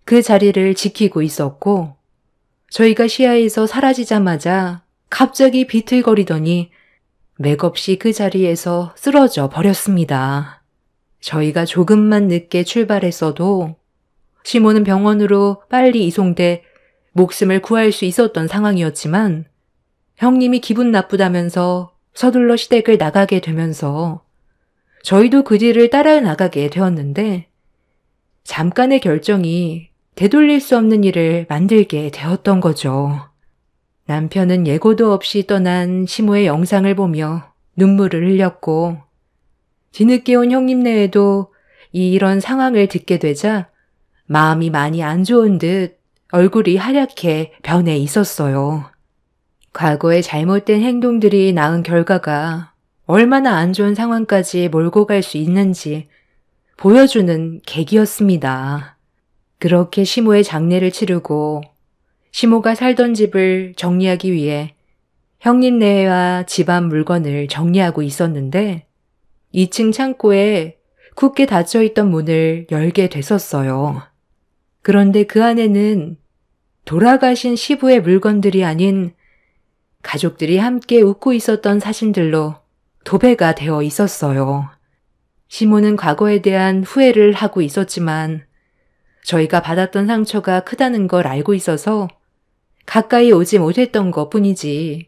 A: 그 자리를 지키고 있었고 저희가 시야에서 사라지자마자 갑자기 비틀거리더니 맥없이 그 자리에서 쓰러져 버렸습니다. 저희가 조금만 늦게 출발했어도 시모는 병원으로 빨리 이송돼 목숨을 구할 수 있었던 상황이었지만 형님이 기분 나쁘다면서 서둘러 시댁을 나가게 되면서 저희도 그 뒤를 따라 나가게 되었는데 잠깐의 결정이 되돌릴 수 없는 일을 만들게 되었던 거죠. 남편은 예고도 없이 떠난 시모의 영상을 보며 눈물을 흘렸고 뒤늦게 온 형님네에도 이런 상황을 듣게 되자 마음이 많이 안 좋은 듯 얼굴이 하얗게 변해 있었어요. 과거의 잘못된 행동들이 낳은 결과가 얼마나 안 좋은 상황까지 몰고 갈 수 있는지 보여주는 계기였습니다. 그렇게 시모의 장례를 치르고 시모가 살던 집을 정리하기 위해 형님네와 집안 물건을 정리하고 있었는데 2층 창고에 굳게 닫혀있던 문을 열게 됐었어요. 그런데 그 안에는 돌아가신 시부의 물건들이 아닌 가족들이 함께 웃고 있었던 사진들로 도배가 되어 있었어요. 시모는 과거에 대한 후회를 하고 있었지만 저희가 받았던 상처가 크다는 걸 알고 있어서 가까이 오지 못했던 것 뿐이지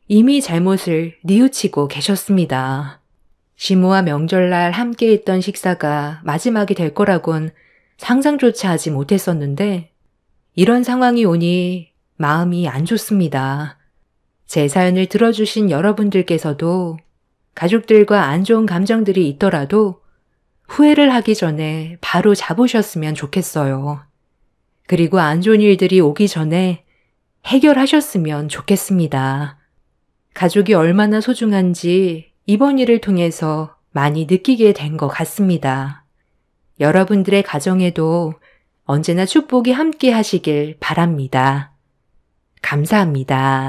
A: 이미 잘못을 뉘우치고 계셨습니다. 시모와 명절날 함께 했던 식사가 마지막이 될 거라곤 상상조차 하지 못했었는데 이런 상황이 오니 마음이 안 좋습니다. 제 사연을 들어주신 여러분들께서도 가족들과 안 좋은 감정들이 있더라도 후회를 하기 전에 바로 잡으셨으면 좋겠어요. 그리고 안 좋은 일들이 오기 전에 해결하셨으면 좋겠습니다. 가족이 얼마나 소중한지 이번 일을 통해서 많이 느끼게 된 것 같습니다. 여러분들의 가정에도 언제나 축복이 함께 하시길 바랍니다. 감사합니다.